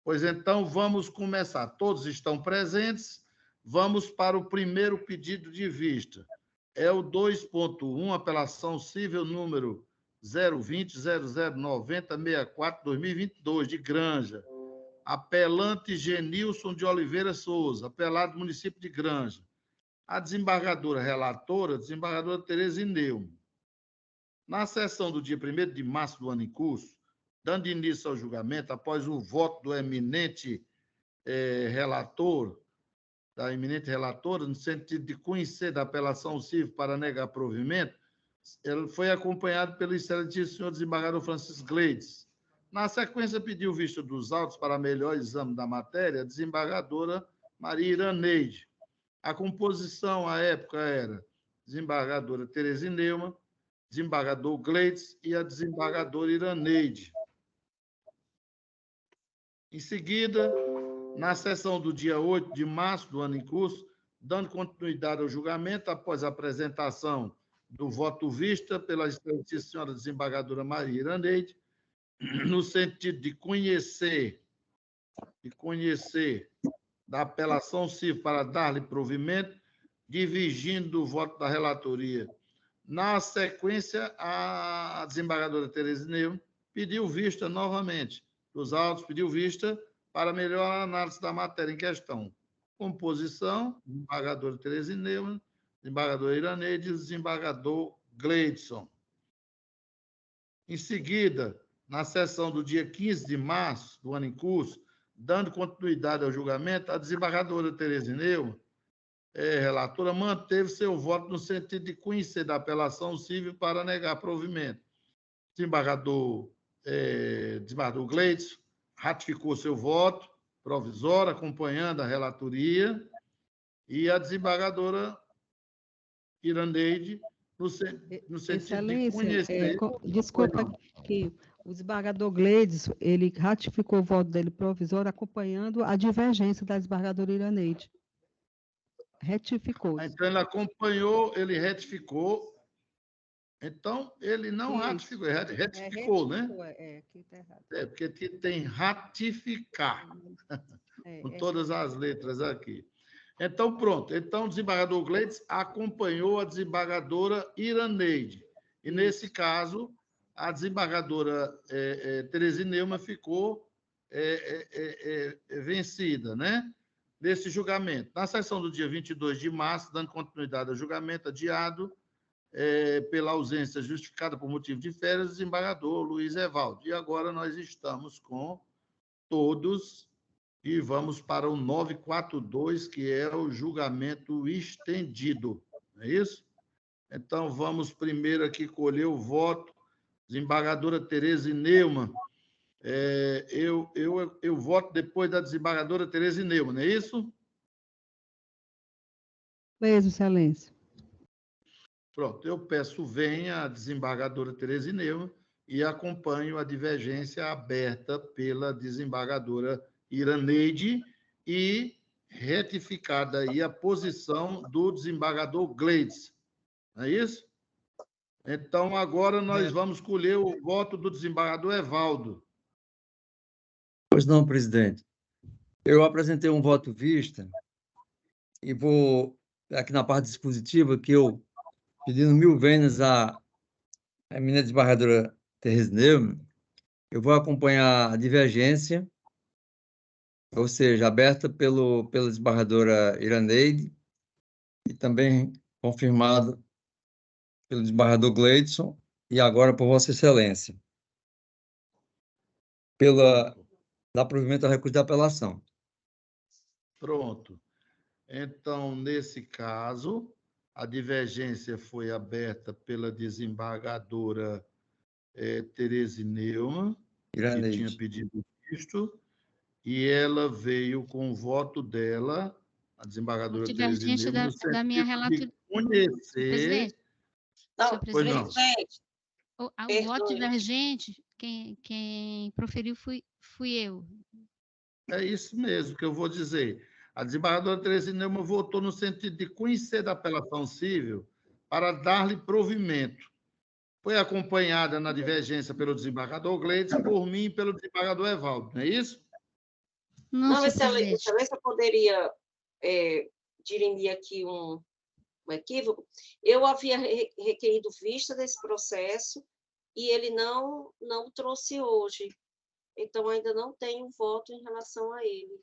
Pois então, vamos começar. Todos estão presentes. Vamos para o primeiro pedido de vista. É o 2.1, apelação civil número 020-0090-64-2022, de Granja. Apelante Genilson de Oliveira Souza, apelado do município de Granja. A desembargadora relatora, desembargadora Tereza Neumann. Na sessão do dia 1º de março do ano em curso, dando início ao julgamento, após o voto do eminente relator, da eminente relatora, no sentido de conhecer da apelação civil para negar provimento, ele foi acompanhado pelo excelentíssimo senhor desembargador Francisco Gleides. Na sequência, pediu vista dos autos para melhor exame da matéria a desembargadora Maria Iraneide. A composição, à época, era desembargadora Tereza Neumann, desembargador Gleides e a desembargadora Iraneide. Em seguida, na sessão do dia 8 de março do ano em curso, dando continuidade ao julgamento, após a apresentação do voto vista pela excelentíssima senhora desembargadora Maria Iraneide, no sentido de conhecer da apelação civil para dar-lhe provimento, divergindo do voto da relatoria. Na sequência, a desembargadora Tereza Neumann pediu vista novamente dos autos, pediu vista para melhor análise da matéria em questão. Composição, desembargadora Tereza Neumann, desembargador Iraneide e desembargador Gleidson. Em seguida, na sessão do dia 15 de março do ano em curso, dando continuidade ao julgamento, a desembargadora Tereza Neumann, relatora, manteve seu voto no sentido de conhecer da apelação civil para negar provimento. Desembargador Gleidson ratificou seu voto provisório, acompanhando a relatoria, e a desembargadora Iraneide, no sentido de conhecer... Desculpa que o desembargador Gleides, ele ratificou o voto dele provisório, acompanhando a divergência da desembargadora Iraneide. Retificou. Então, ele acompanhou, ele retificou. Então, ele não Isso. ratificou, ele retificou, né? Aqui está errado. Porque tem ratificar, com todas as letras aqui. Então, pronto. Então, o desembargador Gleides acompanhou a desembargadora Iraneide. E, nesse caso, a desembargadora Tereza Neumann ficou vencida, né? Nesse julgamento. Na sessão do dia 22 de março, dando continuidade ao julgamento adiado, pela ausência justificada por motivo de férias, desembargador Luiz Evaldo. E agora nós estamos com todos e vamos para o 942, que é o julgamento estendido. Não é isso? Então, vamos primeiro aqui colher o voto. Desembargadora Tereza Neumann. Eu voto depois da desembargadora Tereza Neumann, não é isso? Mesmo, Excelência. Pronto, eu peço venha a desembargadora Tereza Neumann e acompanho a divergência aberta pela desembargadora Iraneide e retificada aí a posição do desembargador Gleides. Não é isso? Então, agora nós vamos colher o voto do desembargador Evaldo. Pois não, presidente. Eu apresentei um voto vista e vou, aqui na parte dispositiva, que eu, pedindo 1000 vênias à eminente desembargadora Tereza Neumann, eu vou acompanhar a divergência, ou seja, aberta pela desembargadora Iraneide e também confirmado pelo desembargador Gleidson e agora por Vossa Excelência, da provimento ao recurso de apelação. Pronto. Então, nesse caso, a divergência foi aberta pela desembargadora Tereza Neumann, que tinha pedido visto, e ela veio com o voto dela, a desembargadora Tereza Neumann, da minha relatoria. Conhecer... Não, presidente. O voto divergente, quem proferiu fui eu. É isso mesmo que eu vou dizer. A desembargadora Tereza Neuma votou no sentido de conhecer da apelação civil para dar-lhe provimento. Foi acompanhada na divergência pelo desembargador Gleides, por mim e pelo desembargador Evaldo, não é isso? Não, excelência, eu poderia dirimir aqui um equívoco. Eu havia requerido vista desse processo e ele não trouxe hoje. Então, ainda não tenho voto em relação a ele.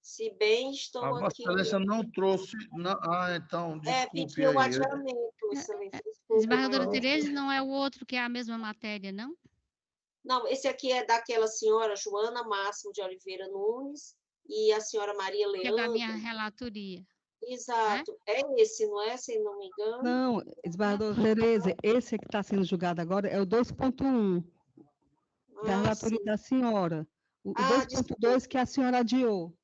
Se bem estou a Vossa aqui... Excelência não trouxe... então, desculpe pediu o aí. adiamento, Excelência. Desembargadora Tereza não é o outro que é a mesma matéria, não? Não, esse aqui é daquela senhora Joana Máximo de Oliveira Nunes e a senhora Maria Leandro. Que é da minha relatoria. Exato. É esse, não é? Se não me engano. Não, desembargadora Tereza, esse que está sendo julgado agora é o 2.1 da relatoria da senhora. O 2.2 que a senhora adiou.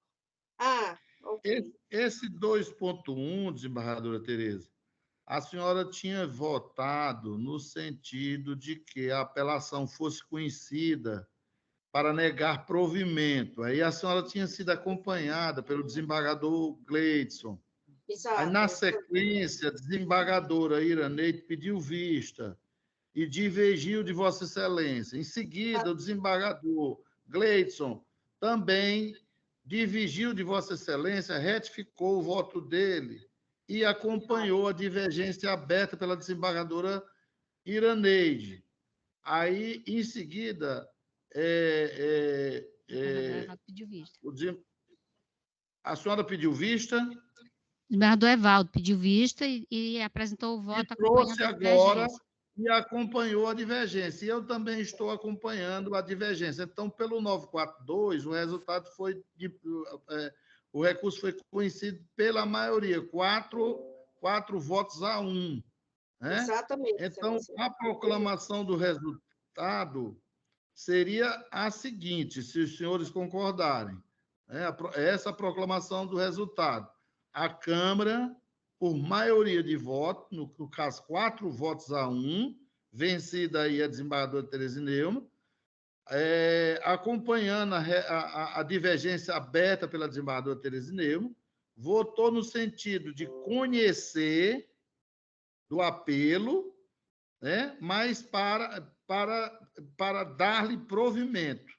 Ok. Esse 2.1, desembargadora Tereza, a senhora tinha votado no sentido de que a apelação fosse conhecida para negar provimento. Aí a senhora tinha sido acompanhada pelo desembargador Gleidson. Exato. Aí, na sequência, a desembargadora Iraneide pediu vista e divergiu de Vossa Excelência. Em seguida, o desembargador Gleidson também divergiu de Vossa Excelência, retificou o voto dele e acompanhou a divergência aberta pela desembargadora Iraneide. Aí, em seguida, a senhora pediu vista? O desembargador Evaldo pediu vista e apresentou o voto trouxe agora e acompanhou a divergência. E eu também estou acompanhando a divergência. Então, pelo 942, o resultado foi o recurso foi conhecido pela maioria, 4 votos a 1. Né? Exatamente. Então, a proclamação do resultado seria a seguinte, se os senhores concordarem. Essa proclamação do resultado. A Câmara, por maioria de votos, no caso, 4 votos a 1, vencida aí a desembargadora Tereza Neuma, acompanhando a divergência aberta pela desembargadora Tereza Neuma, votou no sentido de conhecer do apelo, né, mas para dar-lhe provimento.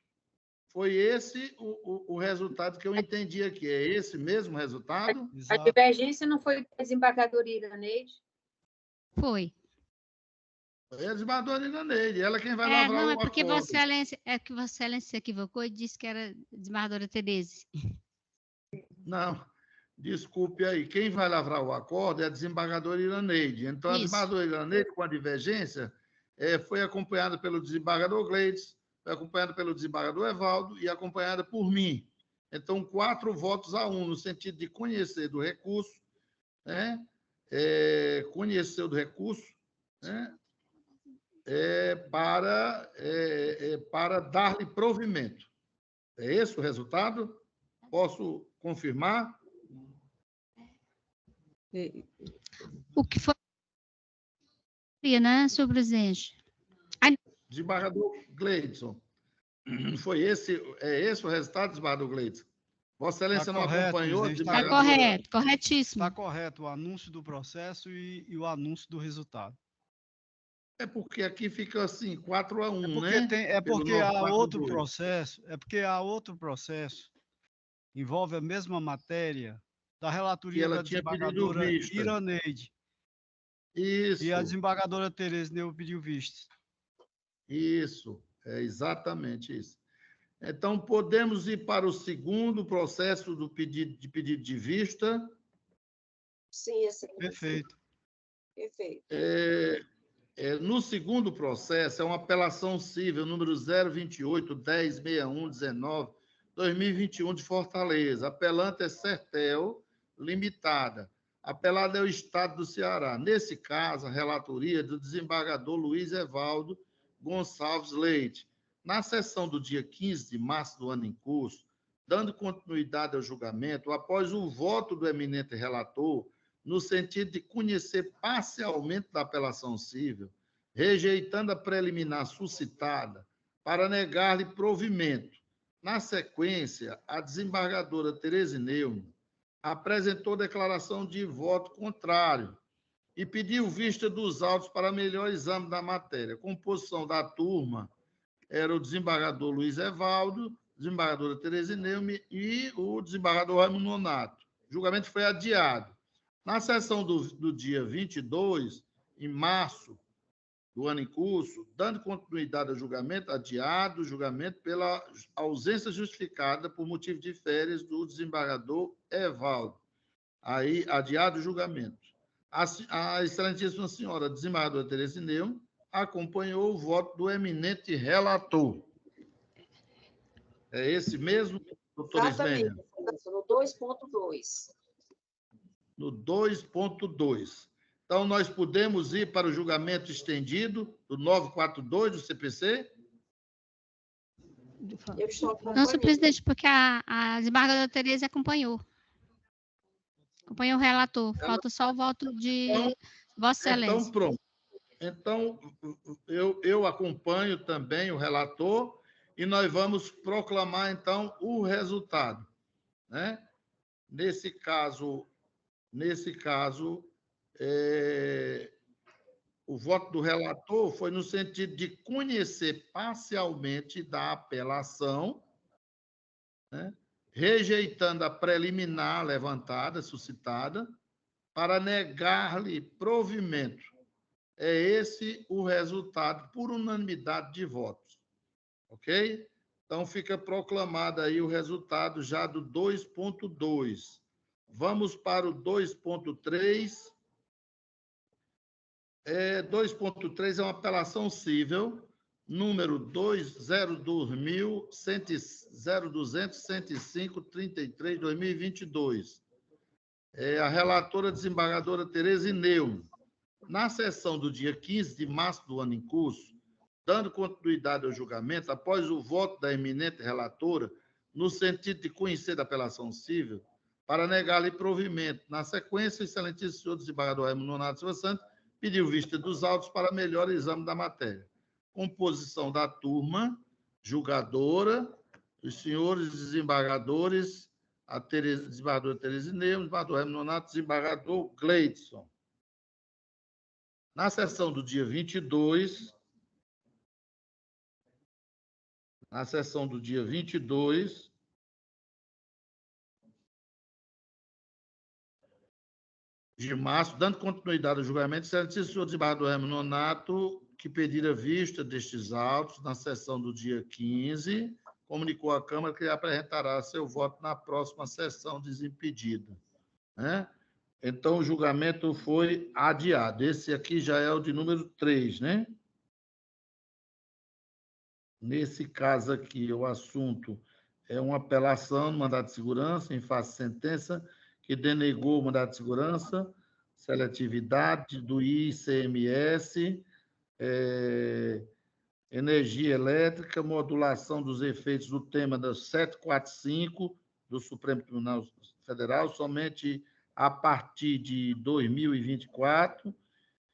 Foi esse o resultado que eu entendi aqui. É esse mesmo resultado? A divergência não foi da desembargadora Iraneide? Foi. Foi a desembargadora Iraneide. Ela quem vai lavrar o acordo. Não, é porque Vossa Excelência se equivocou e disse que era a desembargadora Tereza. Não, desculpe aí. Quem vai lavrar o acordo é a desembargadora Iraneide. Então, a desembargadora Iraneide, com a divergência, foi acompanhada pelo desembargador Gleides, foi acompanhada pelo desembargador Evaldo e acompanhada por mim. Então, 4 votos a 1, no sentido de conhecer do recurso, né? Conhecer do recurso, né? Para dar-lhe provimento. É esse o resultado? Posso confirmar? O que foi, né, senhor presidente? Desembargador Gleidson, foi esse o resultado, desembargador Gleidson? Vossa Excelência não acompanhou? Está correto, corretíssimo. Está correto o anúncio do processo e o anúncio do resultado. É porque aqui fica assim, 4 a 1, né? Porque há outro processo, envolve a mesma matéria da relatoria da desembargadora Iraneide. Isso. E a desembargadora Tereza Neuma pediu vista. Isso, é exatamente isso. Então, podemos ir para o segundo processo do pedido de vista? Sim, excelência. Perfeito. Perfeito. No segundo processo, é uma apelação civil número 028-1061-19-2021 de Fortaleza. Apelante é Sertel Limitada. Apelado é o Estado do Ceará. Nesse caso, a relatoria do desembargador Luiz Evaldo Gonçalves Leite. Na sessão do dia 15 de março do ano em curso, dando continuidade ao julgamento, após o voto do eminente relator, no sentido de conhecer parcialmente da apelação civil, rejeitando a preliminar suscitada para negar-lhe provimento, Na sequência, a desembargadora Tereza Neumann apresentou declaração de voto contrário e pediu vista dos autos para melhor exame da matéria. A composição da turma era o desembargador Luiz Evaldo, desembargadora Tereza Neumann e o desembargador Raimundo Nonato. O julgamento foi adiado. Na sessão do dia 22, em março do ano em curso, dando continuidade ao julgamento, adiado o julgamento pela ausência justificada por motivo de férias do desembargador Evaldo. Aí, adiado o julgamento. A excelentíssima senhora desembargadora Tereza Neumann acompanhou o voto do eminente relator. É esse mesmo, doutora Ismênia? No 2.2. No 2.2. Então, nós podemos ir para o julgamento estendido do 942 do CPC? Eu estou Não, senhor presidente, porque a desembargadora Tereza acompanhou. Acompanhou o relator. Falta só o voto de Vossa Excelência. Então, pronto. Então, eu acompanho também o relator e nós vamos proclamar, então, o resultado, né? Nesse caso, o voto do relator foi no sentido de conhecer parcialmente da apelação, né? Rejeitando a preliminar levantada, suscitada, para negar-lhe provimento. É esse o resultado, por unanimidade de votos. Ok? Então, fica proclamado aí o resultado já do 2.2. Vamos para o 2.3. 2.3 é uma apelação cível, número 020105-33-2022. A relatora desembargadora Tereza Neumann. Na sessão do dia 15 de março do ano em curso, dando continuidade ao julgamento, após o voto da eminente relatora, no sentido de conhecer da apelação cível, para negar-lhe provimento. Na sequência, o excelentíssimo senhor desembargador Raimundo Nonato Silva Santos pediu vista dos autos para melhor exame da matéria. Composição da turma, julgadora, os senhores desembargadores, desembargadora Tereza Neumann, desembargador Raimundo Nonato, desembargador Gleidson. Na sessão do dia 22, de março, dando continuidade ao julgamento, o senhor desembargador Raimundo Nonato, que pedira vista destes autos na sessão do dia 15, comunicou à Câmara que apresentará seu voto na próxima sessão desimpedida, né? Então, o julgamento foi adiado. Esse aqui já é o de número 3, né? Nesse caso aqui, o assunto é uma apelação no mandado de segurança, em face de sentença, que denegou o mandado de segurança, seletividade do ICMS, energia elétrica, modulação dos efeitos do tema da 745 do Supremo Tribunal Federal, somente a partir de 2024,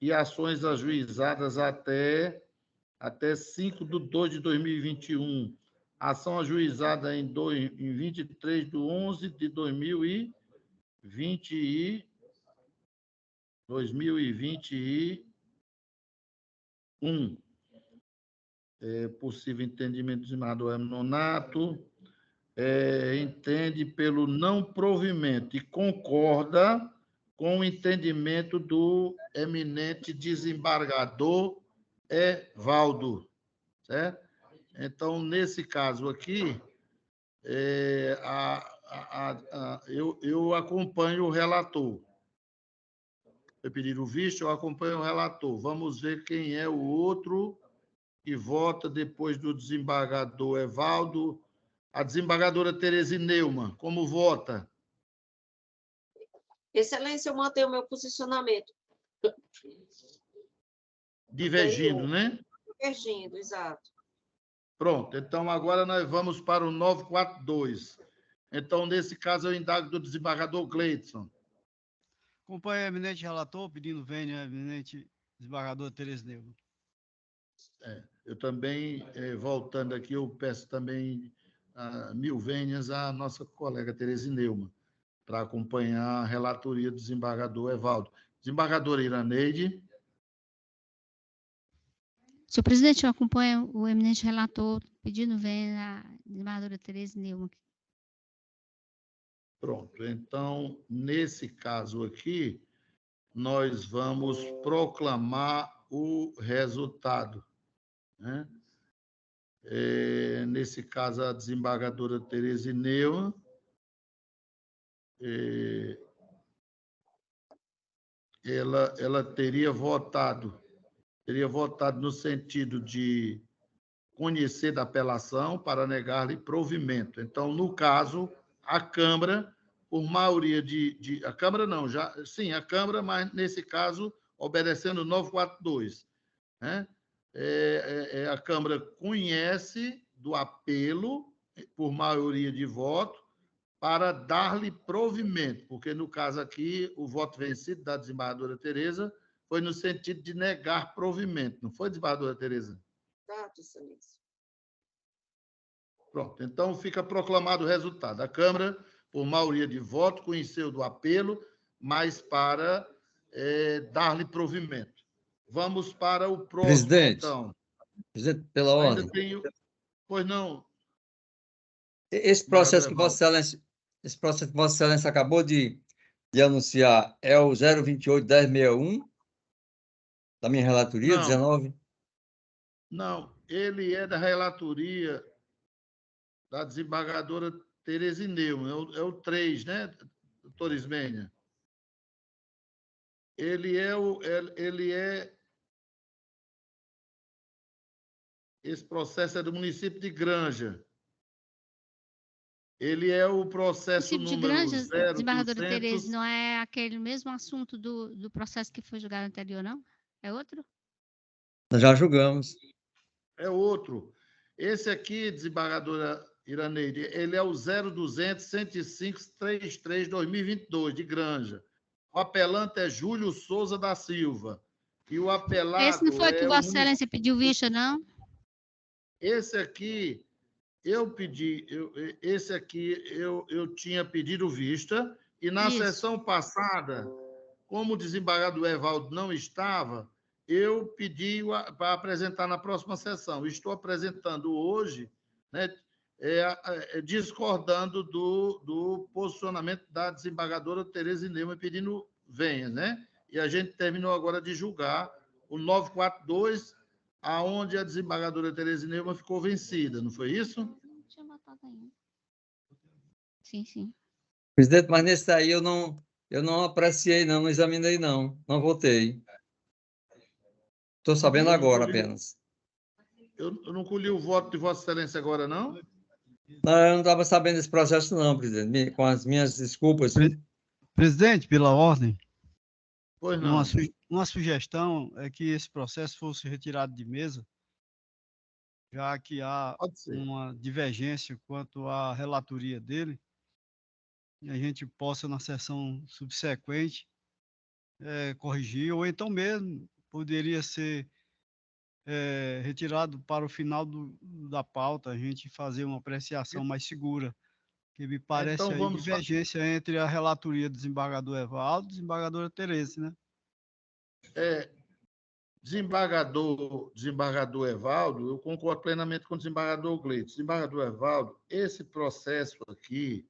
e ações ajuizadas até 5/2 de 2021. Ação ajuizada em 23/11/2021. Possível entendimento do desembargador Raimundo Nonato. Entende pelo não provimento e concorda com o entendimento do eminente desembargador Evaldo, certo? Então, nesse caso aqui, eu acompanho o relator. Foi pedido visto, eu acompanho o relator. Vamos ver quem é o outro que vota depois do desembargador Evaldo. A desembargadora Tereza Neumann, como vota? Excelência, eu mantenho o meu posicionamento. Divergindo, né? Divergindo, exato. Pronto, então agora nós vamos para o 942. Então, nesse caso, eu indago do desembargador Gleidson. Acompanho o eminente relator, pedindo vênia, eminente desembargador Tereza Neumann. Eu também, voltando aqui, eu peço também mil vênias à nossa colega Tereza Neumann, para acompanhar a relatoria do desembargador Evaldo. Desembargadora Iraneide. Senhor presidente, eu acompanho o eminente relator pedindo vênia à desembargadora Tereza Neumann. Pronto. Então, nesse caso aqui, nós vamos proclamar o resultado, né? Nesse caso, a desembargadora Tereza Neumann ela teria votado no sentido de conhecer da apelação para negar-lhe provimento. Então, no caso, a Câmara, por maioria a Câmara não, sim, a Câmara, mas nesse caso, obedecendo o 942, né? A Câmara conhece do apelo, por maioria de voto, para dar-lhe provimento, porque, no caso aqui, o voto vencido da desembargadora Tereza foi no sentido de negar provimento, não foi, desembargadora Tereza? Exato, excelência. Pronto, então fica proclamado o resultado. A Câmara, por maioria de voto, conheceu do apelo, mas para dar-lhe provimento. Vamos para o próximo, presidente, então. Presidente, pela ordem. Ainda tenho... Pois não. Esse processo que Vossa Excelência acabou de anunciar é o 028-1061 da minha relatoria, não, 19? Não, ele é da relatoria da desembargadora Tereza Neumann, é o 3, né, doutor Ismênia? Esse processo é do município de Granja. Ele é o processo número de Granja, 0200... desembargadora Tereza, não é aquele mesmo assunto do processo que foi julgado anterior, não? É outro? Nós já julgamos. É outro. Esse aqui, desembargadora Iraneide, ele é o 0200-105-33-2022, de Granja. O apelante é Júlio Souza da Silva. E o apelado... Esse não foi que Vossa Excelência pediu vista, não? Esse aqui, eu tinha pedido vista, e na sessão passada, como o desembargador Evaldo não estava, eu pedi para apresentar na próxima sessão. Estou apresentando hoje, né, discordando do posicionamento da desembargadora Tereza Neumann, pedindo venha, né? E a gente terminou agora de julgar o 942, aonde a desembargadora Tereza Neumann ficou vencida, não foi isso? Não tinha votado ainda. Sim, sim. Presidente, mas nesse aí eu não apreciei, não examinei, não votei. Estou sabendo agora apenas. Eu não colhi o voto de Vossa Excelência agora, não? Não, eu não estava sabendo desse processo, não, presidente. Com as minhas desculpas. Presidente, pela ordem. Pois não. Uma sugestão é que esse processo fosse retirado de mesa, já que há uma divergência quanto à relatoria dele, e a gente possa, na sessão subsequente, corrigir, ou então mesmo poderia ser retirado para o final da pauta, a gente fazer uma apreciação mais segura, que me parece então, aí divergência entre a relatoria do desembargador Evaldo e desembargadora Tereza, né? Desembargador Evaldo, eu concordo plenamente com o desembargador Gleito. Desembargador Evaldo, esse processo aqui,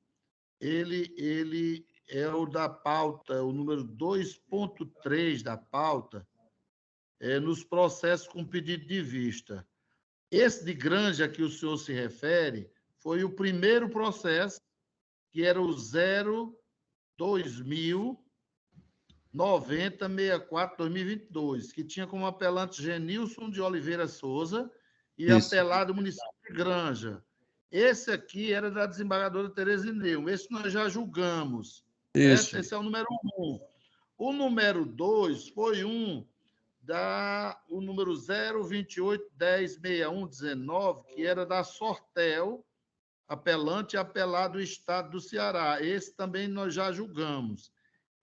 ele é o da pauta, o número 2.3 da pauta, nos processos com pedido de vista. Esse de Granja a que o senhor se refere foi o primeiro processo, que era o 0209064-2022, que tinha como apelante Genilson de Oliveira Souza e apelado município de Granja. Esse aqui era da desembargadora Tereza Neumann. Esse nós já julgamos. Esse é o número 1. O número 2 foi o número 028106119, que era da Sortel, apelante e apelado do Estado do Ceará. Esse também nós já julgamos.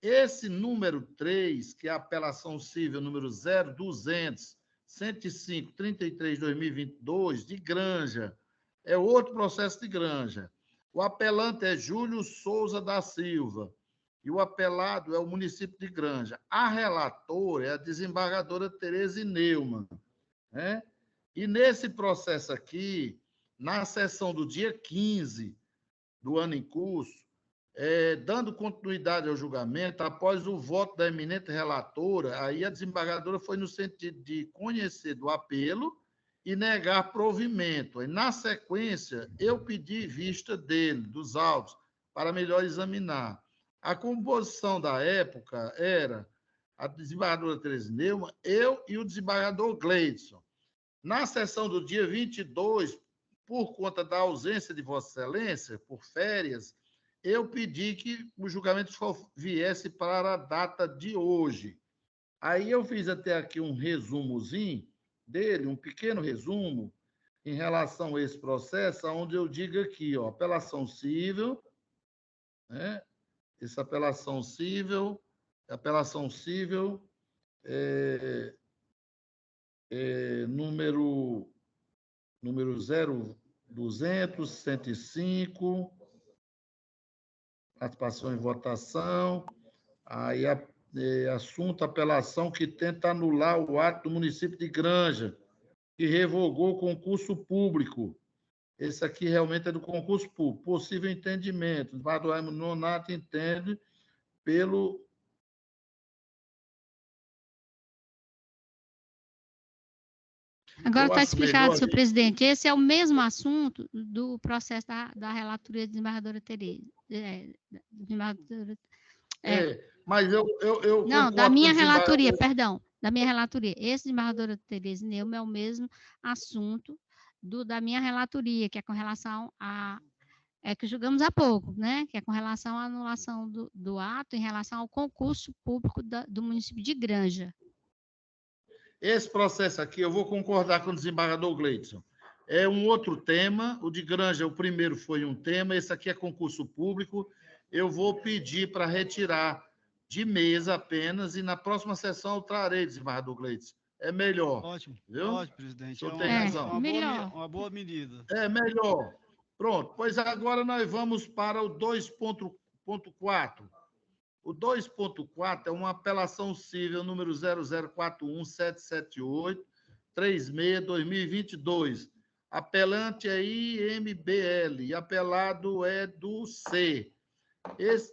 Esse número 3, que é a apelação civil número 0200-105-33-2022, de Granja, é outro processo de Granja. O apelante é Júlio Souza da Silva e o apelado é o município de Granja. A relatora é a desembargadora Tereza Neumann, né? E nesse processo aqui, na sessão do dia 15 do ano em curso, dando continuidade ao julgamento, após o voto da eminente relatora, aí a desembargadora foi no sentido de conhecer do apelo e negar provimento. E, na sequência, eu pedi vista dele, dos autos, para melhor examinar. A composição da época era a desembargadora Tereza Neumann, eu e o desembargador Gleidson. Na sessão do dia 22, por conta da ausência de Vossa Excelência, por férias, eu pedi que o julgamento viesse para a data de hoje. Aí eu fiz até aqui um resumozinho dele, um pequeno resumo, em relação a esse processo, onde eu digo aqui, ó, apelação cível, né? Essa apelação cível número 0200, 105, participação em votação, aí assunto, apelação que tenta anular o ato do município de Granja, que revogou o concurso público. Esse aqui realmente é do concurso público. Possível entendimento. O desembargador Raimundo Nonato entende pelo... Agora está explicado, senhor presidente. Esse é o mesmo assunto do processo da relatoria da desembargadora Tereza. Mas eu não, da minha relatoria, perdão, da minha relatoria. Esse desembargadora Tereza Neumann é o mesmo assunto da minha relatoria, que é com relação a... que julgamos há pouco, né? Que é com relação à anulação do ato em relação ao concurso público do município de Granja. Esse processo aqui, eu vou concordar com o desembargador Gleidson. É um outro tema. O de Granja, o primeiro foi um tema. Esse aqui é concurso público. Eu vou pedir para retirar de mesa apenas e na próxima sessão eu trarei, desembargador Gleidson. É melhor. Ótimo, viu? ótimo, presidente. O senhor tem razão. Uma boa medida. É melhor. Pronto. Pois agora nós vamos para o 2.4. O 2.4 é uma apelação cível número 0041778366-2022. Apelante é IMBL e apelado é do C.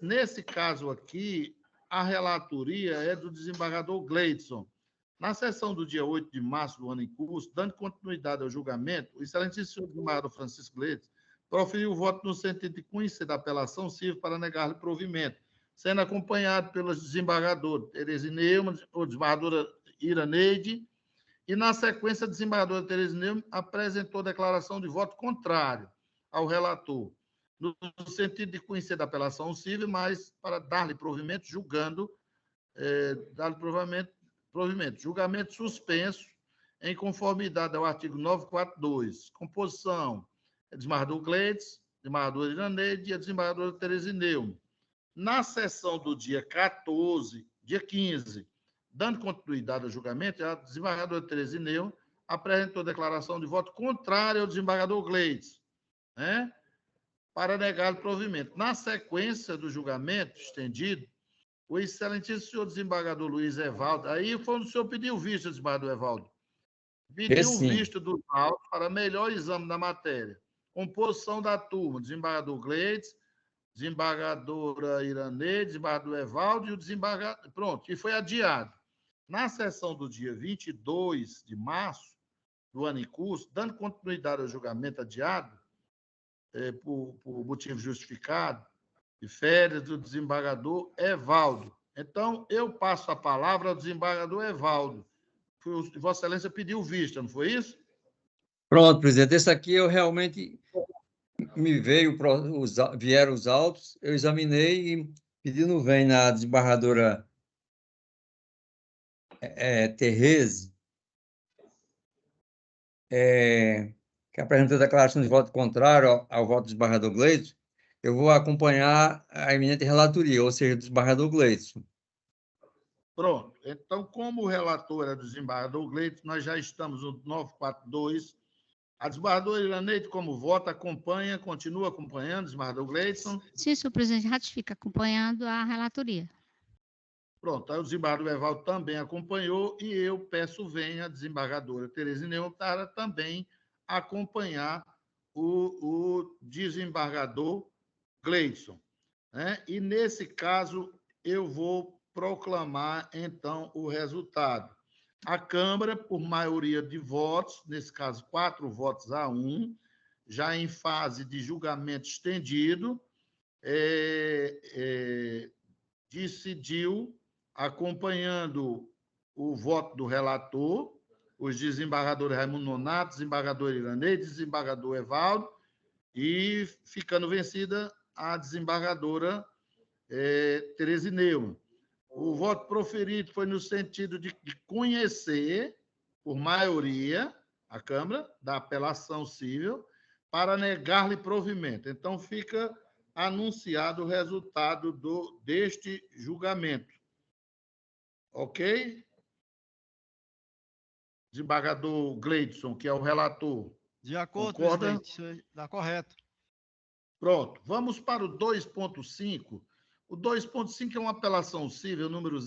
Nesse caso aqui, a relatoria é do desembargador Gleidson. Na sessão do dia 8 de março do ano em curso, dando continuidade ao julgamento, o excelentíssimo senhor desembargador Francisco Gleidson proferiu o voto no sentido de conhecer da apelação cível para negar-lhe provimento, sendo acompanhado pelo desembargador Tereza Neumann, ou desembargadora Iraneide, e, na sequência, a desembargadora Tereza Neumann apresentou declaração de voto contrário ao relator, no sentido de conhecer da apelação cível, mas para dar-lhe provimento, dar-lhe provimento. Julgamento suspenso, em conformidade ao artigo 942. Composição: desembargador Gleidson, desembargadora Iraneide e a desembargadora Tereza Neumann. Na sessão do dia 15, dando continuidade ao julgamento, a desembargadora Tereza Neumann apresentou declaração de voto contrária ao desembargador Gleidson, né, para negar o provimento. Na sequência do julgamento estendido, o excelentíssimo senhor desembargador Luiz Evaldo, aí foi onde o senhor pediu vista, desembargador Evaldo, pediu vista dos autos para melhor exame da matéria. Composição da turma: desembargador Gleidson, desembargadora Iraneide, desembargador Evaldo e o desembargador... Pronto, e foi adiado. Na sessão do dia 22 de março do ano em curso, dando continuidade ao julgamento adiado, por motivo justificado, de férias do desembargador Evaldo. Então, eu passo a palavra ao desembargador Evaldo. Vossa Excelência pediu vista, não foi isso? Pronto, presidente. Esse aqui eu realmente... vieram os autos, eu examinei e pedindo vem na desembargadora Tereza, que apresentou a declaração de voto contrário ao voto do desembargador Gleidson, eu vou acompanhar a eminente relatoria, ou seja, do desembargador Gleidson. Pronto. Então, como o relator é do desembargador Gleidson, nós já estamos no 942, A desembargadora Iraneide, como vota, acompanha, continua acompanhando, desembargador Gleidson? Sim, senhor presidente, ratifica, acompanhando a relatoria. Pronto, aí o desembargador Evaldo também acompanhou e eu peço venha a desembargadora Tereza Neumann para também acompanhar o desembargador Gleidson, né? E, nesse caso, eu vou proclamar, então, o resultado. A Câmara, por maioria de votos, nesse caso, 4-1, já em fase de julgamento estendido, decidiu, acompanhando o voto do relator, os desembargadores Raimundo Nonato, desembargador Iraneide, desembargador Evaldo, e ficando vencida a desembargadora Tereza Neumann. O voto proferido foi no sentido de conhecer, por maioria, a Câmara, da apelação civil, para negar-lhe provimento. Então, fica anunciado o resultado deste julgamento. Ok? Desembargador Gleidson, que é o relator. De acordo, concorda? presidente. Está correto. Pronto. Vamos para o 2.5. O 2.5 é uma apelação civil número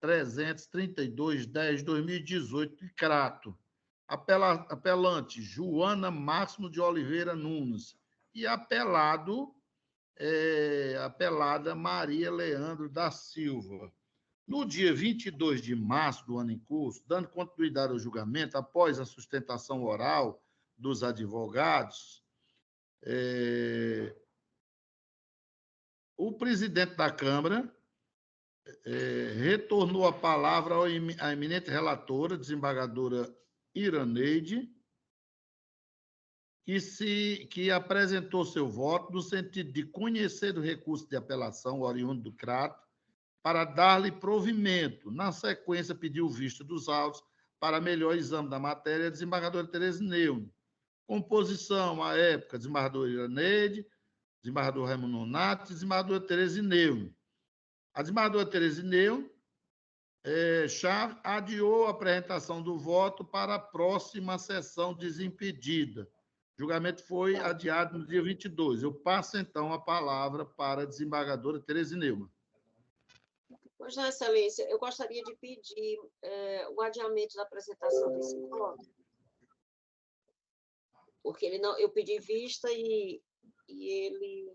00332-10/2018, de Crato. Apelante Joana Máximo de Oliveira Nunes. E apelada Maria Leandro da Silva. No dia 22 de março do ano em curso, dando continuidade ao julgamento, após a sustentação oral dos advogados, o presidente da Câmara retornou a palavra à eminente relatora, desembargadora Iraneide, que apresentou seu voto no sentido de conhecer o recurso de apelação oriundo do Crato, para dar-lhe provimento. Na sequência, pediu vista dos autos para melhor exame da matéria a desembargadora Tereza Neumann. Composição, à época, desembargadora Iraneide, desembargador Raimundo Nonato, desembargadora Tereza Neumann. A desembargadora Tereza Neumann já adiou a apresentação do voto para a próxima sessão desimpedida. O julgamento foi adiado no dia 22. Eu passo, então, a palavra para a desembargadora Tereza Neumann. Pois não, Excelência, eu gostaria de pedir o adiamento da apresentação desse voto, porque eu pedi vista e ele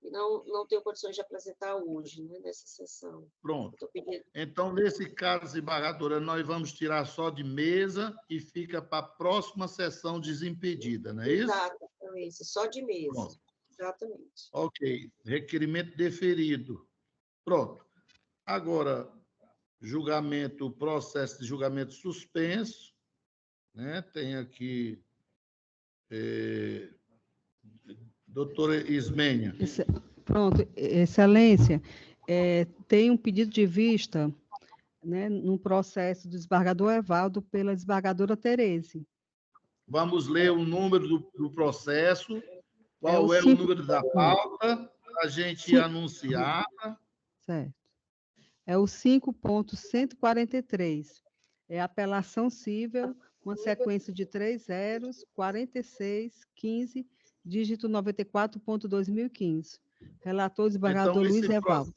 não tem condições de apresentar hoje, né, nessa sessão. Pronto. Então, nesse caso, desembargadora, nós vamos tirar só de mesa e fica para a próxima sessão desimpedida, não é isso? Exatamente, só de mesa. Pronto. Exatamente. Ok. Requerimento deferido. Pronto. Agora, processo de julgamento suspenso, né? Tem aqui, doutora Ismênia. Pronto, Excelência, tem um pedido de vista, né, no processo do desembargador Evaldo pela desembargadora Tereza. Vamos ler o número do processo, qual é o número da pauta, a gente anunciar. Certo. É o 5.143. É apelação civil, uma sequência de 3 zeros, 46, 15, dígito 94.2015. Relator, desembargador Luiz Evaldo.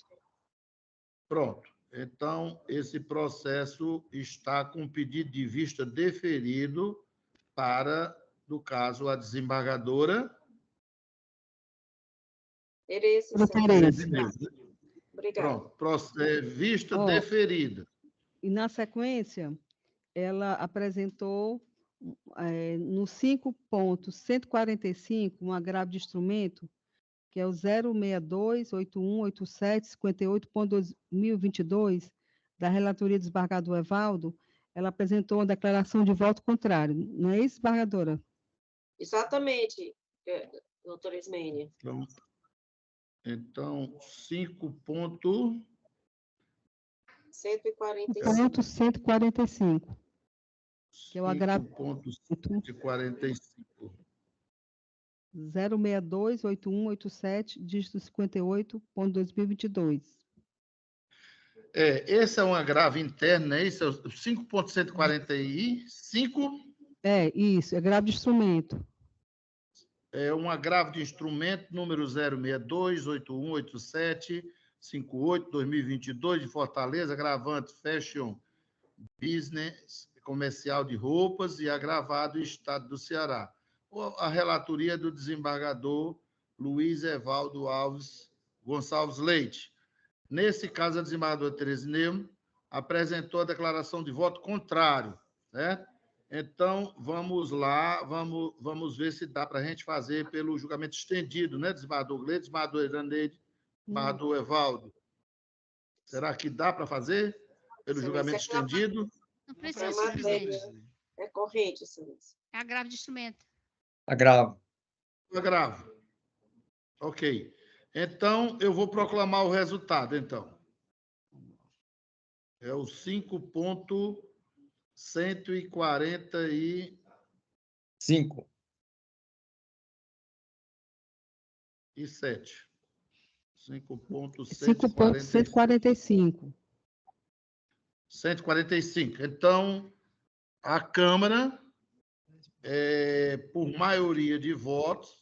Pronto. Então, esse processo está com pedido de vista deferido para, no caso, a desembargadora Tereza. Obrigada. Pronto. Vista deferida. E, na sequência, ela apresentou, no 5.145, um agravo de instrumento, que é o 062-8187-58.2022, da relatoria do desembargador Evaldo. Ela apresentou uma declaração de voto contrário. Não é isso, desembargadora? Exatamente, doutora Ismênia. Então, 5.145. Que é o agravo. 5.145. 062-8187, dígito 58.2022. Esse é um agravo interno, né? Esse é o 5.145. Isso, é grave de instrumento. É um agravo de instrumento número 062-8187-58-2022 de Fortaleza, agravante Fashion Business comercial de roupas e agravado Estado do Ceará. A relatoria do desembargador Luiz Evaldo Alves Gonçalves Leite. Nesse caso, a desembargadora Tereza Neumann apresentou a declaração de voto contrário, certo? Então, vamos lá, vamos ver se dá para a gente fazer pelo julgamento estendido, né, desembargador Gleide, desembargador Iraneide, desembargador Evaldo. Será que dá para fazer pelo julgamento estendido? Não precisa, presidente. É corrente, excelência. É agravo de instrumento. Agravo. Agravo. Ok. Então, eu vou proclamar o resultado, então. É o 5.145. 5.145. 145. Então, a Câmara, por maioria de votos,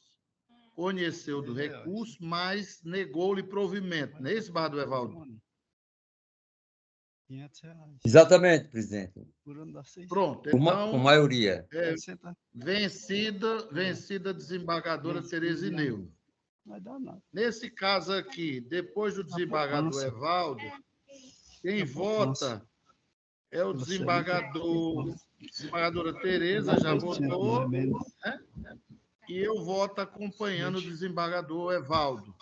conheceu do recurso, mas negou-lhe provimento. Não é isso, Bardo Evaldo? Exatamente, presidente. Pronto, então... Com maioria. Vencida a desembargadora Tereza Neumann. Nesse caso aqui, depois do desembargador Evaldo, quem vota é o desembargadora Tereza, já votou, né? E eu voto acompanhando o desembargador Evaldo,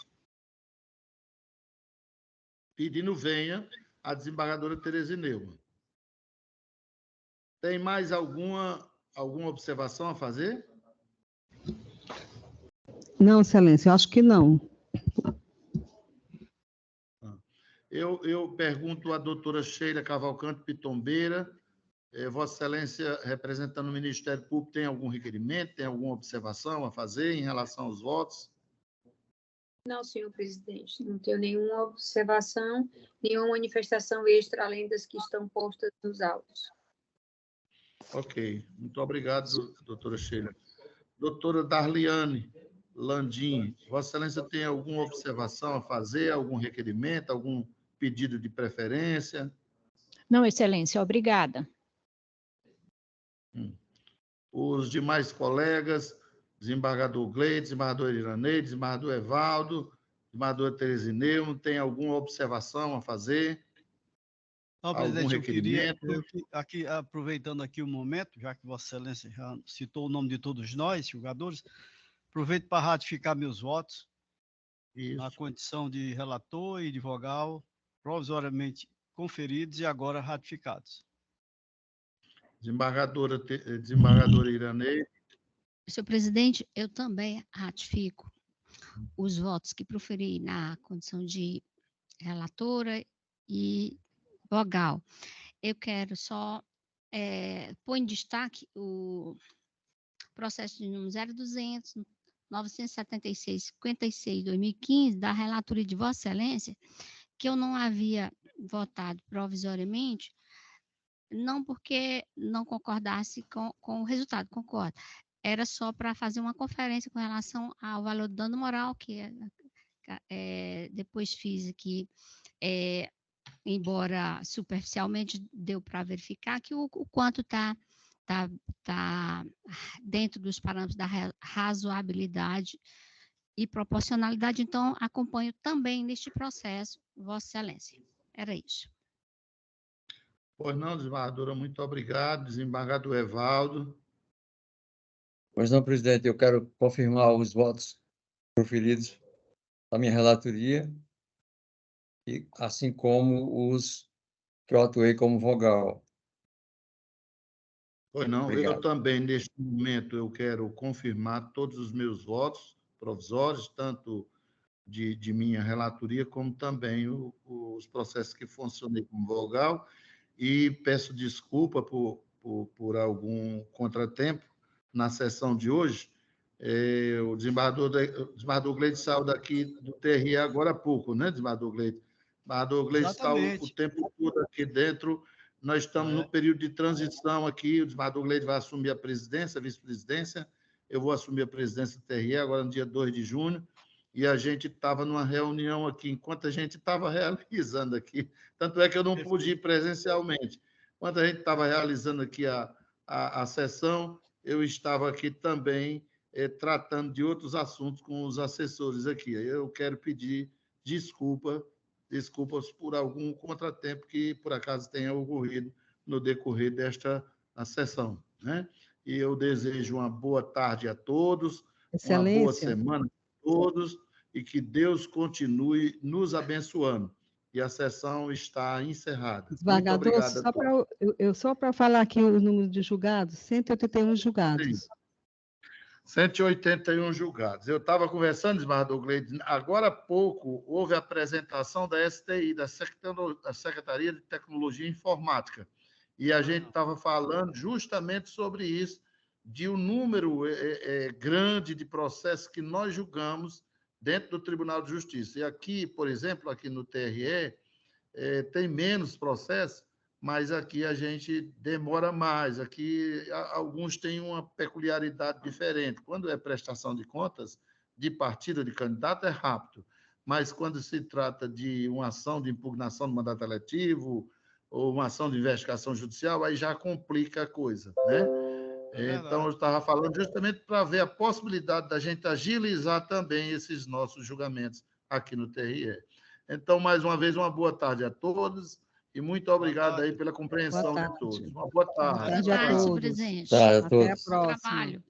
pedindo venha a desembargadora Tereza Neumann. Tem mais alguma observação a fazer? Não, excelência, eu acho que não. Eu pergunto à doutora Sheila Cavalcante Pitombeira, Vossa Excelência, representando o Ministério Público, tem algum requerimento, tem alguma observação a fazer em relação aos votos? Não, senhor presidente, não tenho nenhuma observação, nenhuma manifestação extra, além das que estão postas nos autos. Ok, muito obrigado, doutora Sheila. Doutora Darliane Landim, Vossa Excelência tem alguma observação a fazer, algum requerimento, algum pedido de preferência? Não, Excelência, obrigada. Os demais colegas, desembargador Gleide, desembargador Iraneide, desembargador Evaldo, desembargador Tereza Neumann, tem alguma observação a fazer? Não, presidente, eu queria, aproveitando aqui o momento, já que Vossa Excelência já citou o nome de todos nós, julgadores, aproveito para ratificar meus votos. Isso. Na condição de relator e de vogal, provisoriamente conferidos e agora ratificados. Desembargadora Iraneide. Senhor presidente, eu também ratifico os votos que proferi na condição de relatora e vogal. Eu quero só pôr em destaque o processo de número 0200-976-56-2015 da relatoria de Vossa Excelência, que eu não havia votado provisoriamente, não porque não concordasse com o resultado, concordo. Era só para fazer uma conferência com relação ao valor do dano moral, que depois fiz aqui, embora superficialmente deu para verificar que o quanto está dentro dos parâmetros da razoabilidade e proporcionalidade, então acompanho também neste processo, Vossa Excelência. Era isso. Pois não, desembargadora, muito obrigado. Desembargador Evaldo. Pois não, presidente, eu quero confirmar os votos proferidos da minha relatoria, e assim como os que eu atuei como vogal. Pois não, obrigado. Eu também, neste momento, eu quero confirmar todos os meus votos provisórios, tanto de minha relatoria, como também os processos que funcionei como vogal, e peço desculpa por algum contratempo na sessão de hoje. O desembargador Gleide saiu daqui do TRE agora há pouco, né, desembargador Gleide? O desembargador Gleide está o tempo todo aqui dentro Nós estamos no período de transição aqui, o desembargador Gleide vai assumir a presidência, a vice-presidência, eu vou assumir a presidência do TRE agora no dia 2 de junho, e a gente estava numa reunião aqui, enquanto a gente estava realizando aqui, tanto é que eu não pude ir presencialmente, enquanto a gente estava realizando aqui a sessão, eu estava aqui também tratando de outros assuntos com os assessores aqui. Eu quero pedir desculpas por algum contratempo que, por acaso, tenha ocorrido no decorrer desta sessão, né? E eu desejo uma boa tarde a todos, uma boa semana a todos, e que Deus continue nos abençoando. E a sessão está encerrada. Desembargador, só para falar aqui o número de julgados, 181 julgados. Sim. 181 julgados. Eu estava conversando, desembargador Gleide, agora há pouco houve a apresentação da STI, da Secretaria de Tecnologia e Informática, e a gente estava falando justamente sobre isso, de um número grande de processos que nós julgamos dentro do Tribunal de Justiça. E aqui, por exemplo, aqui no TRE, tem menos processos, mas aqui a gente demora mais. Aqui, alguns têm uma peculiaridade diferente. Quando é prestação de contas de partido de candidato, é rápido. Mas quando se trata de uma ação de impugnação do mandato eletivo ou uma ação de investigação judicial, aí já complica a coisa, né? Então, eu estava falando justamente para ver a possibilidade da gente agilizar também esses nossos julgamentos aqui no TRE. Então, mais uma vez, uma boa tarde a todos. E muito obrigado aí pela compreensão de todos. Uma boa tarde. Boa tarde, presidente. Tá, a Até a todos. próxima. Trabalho.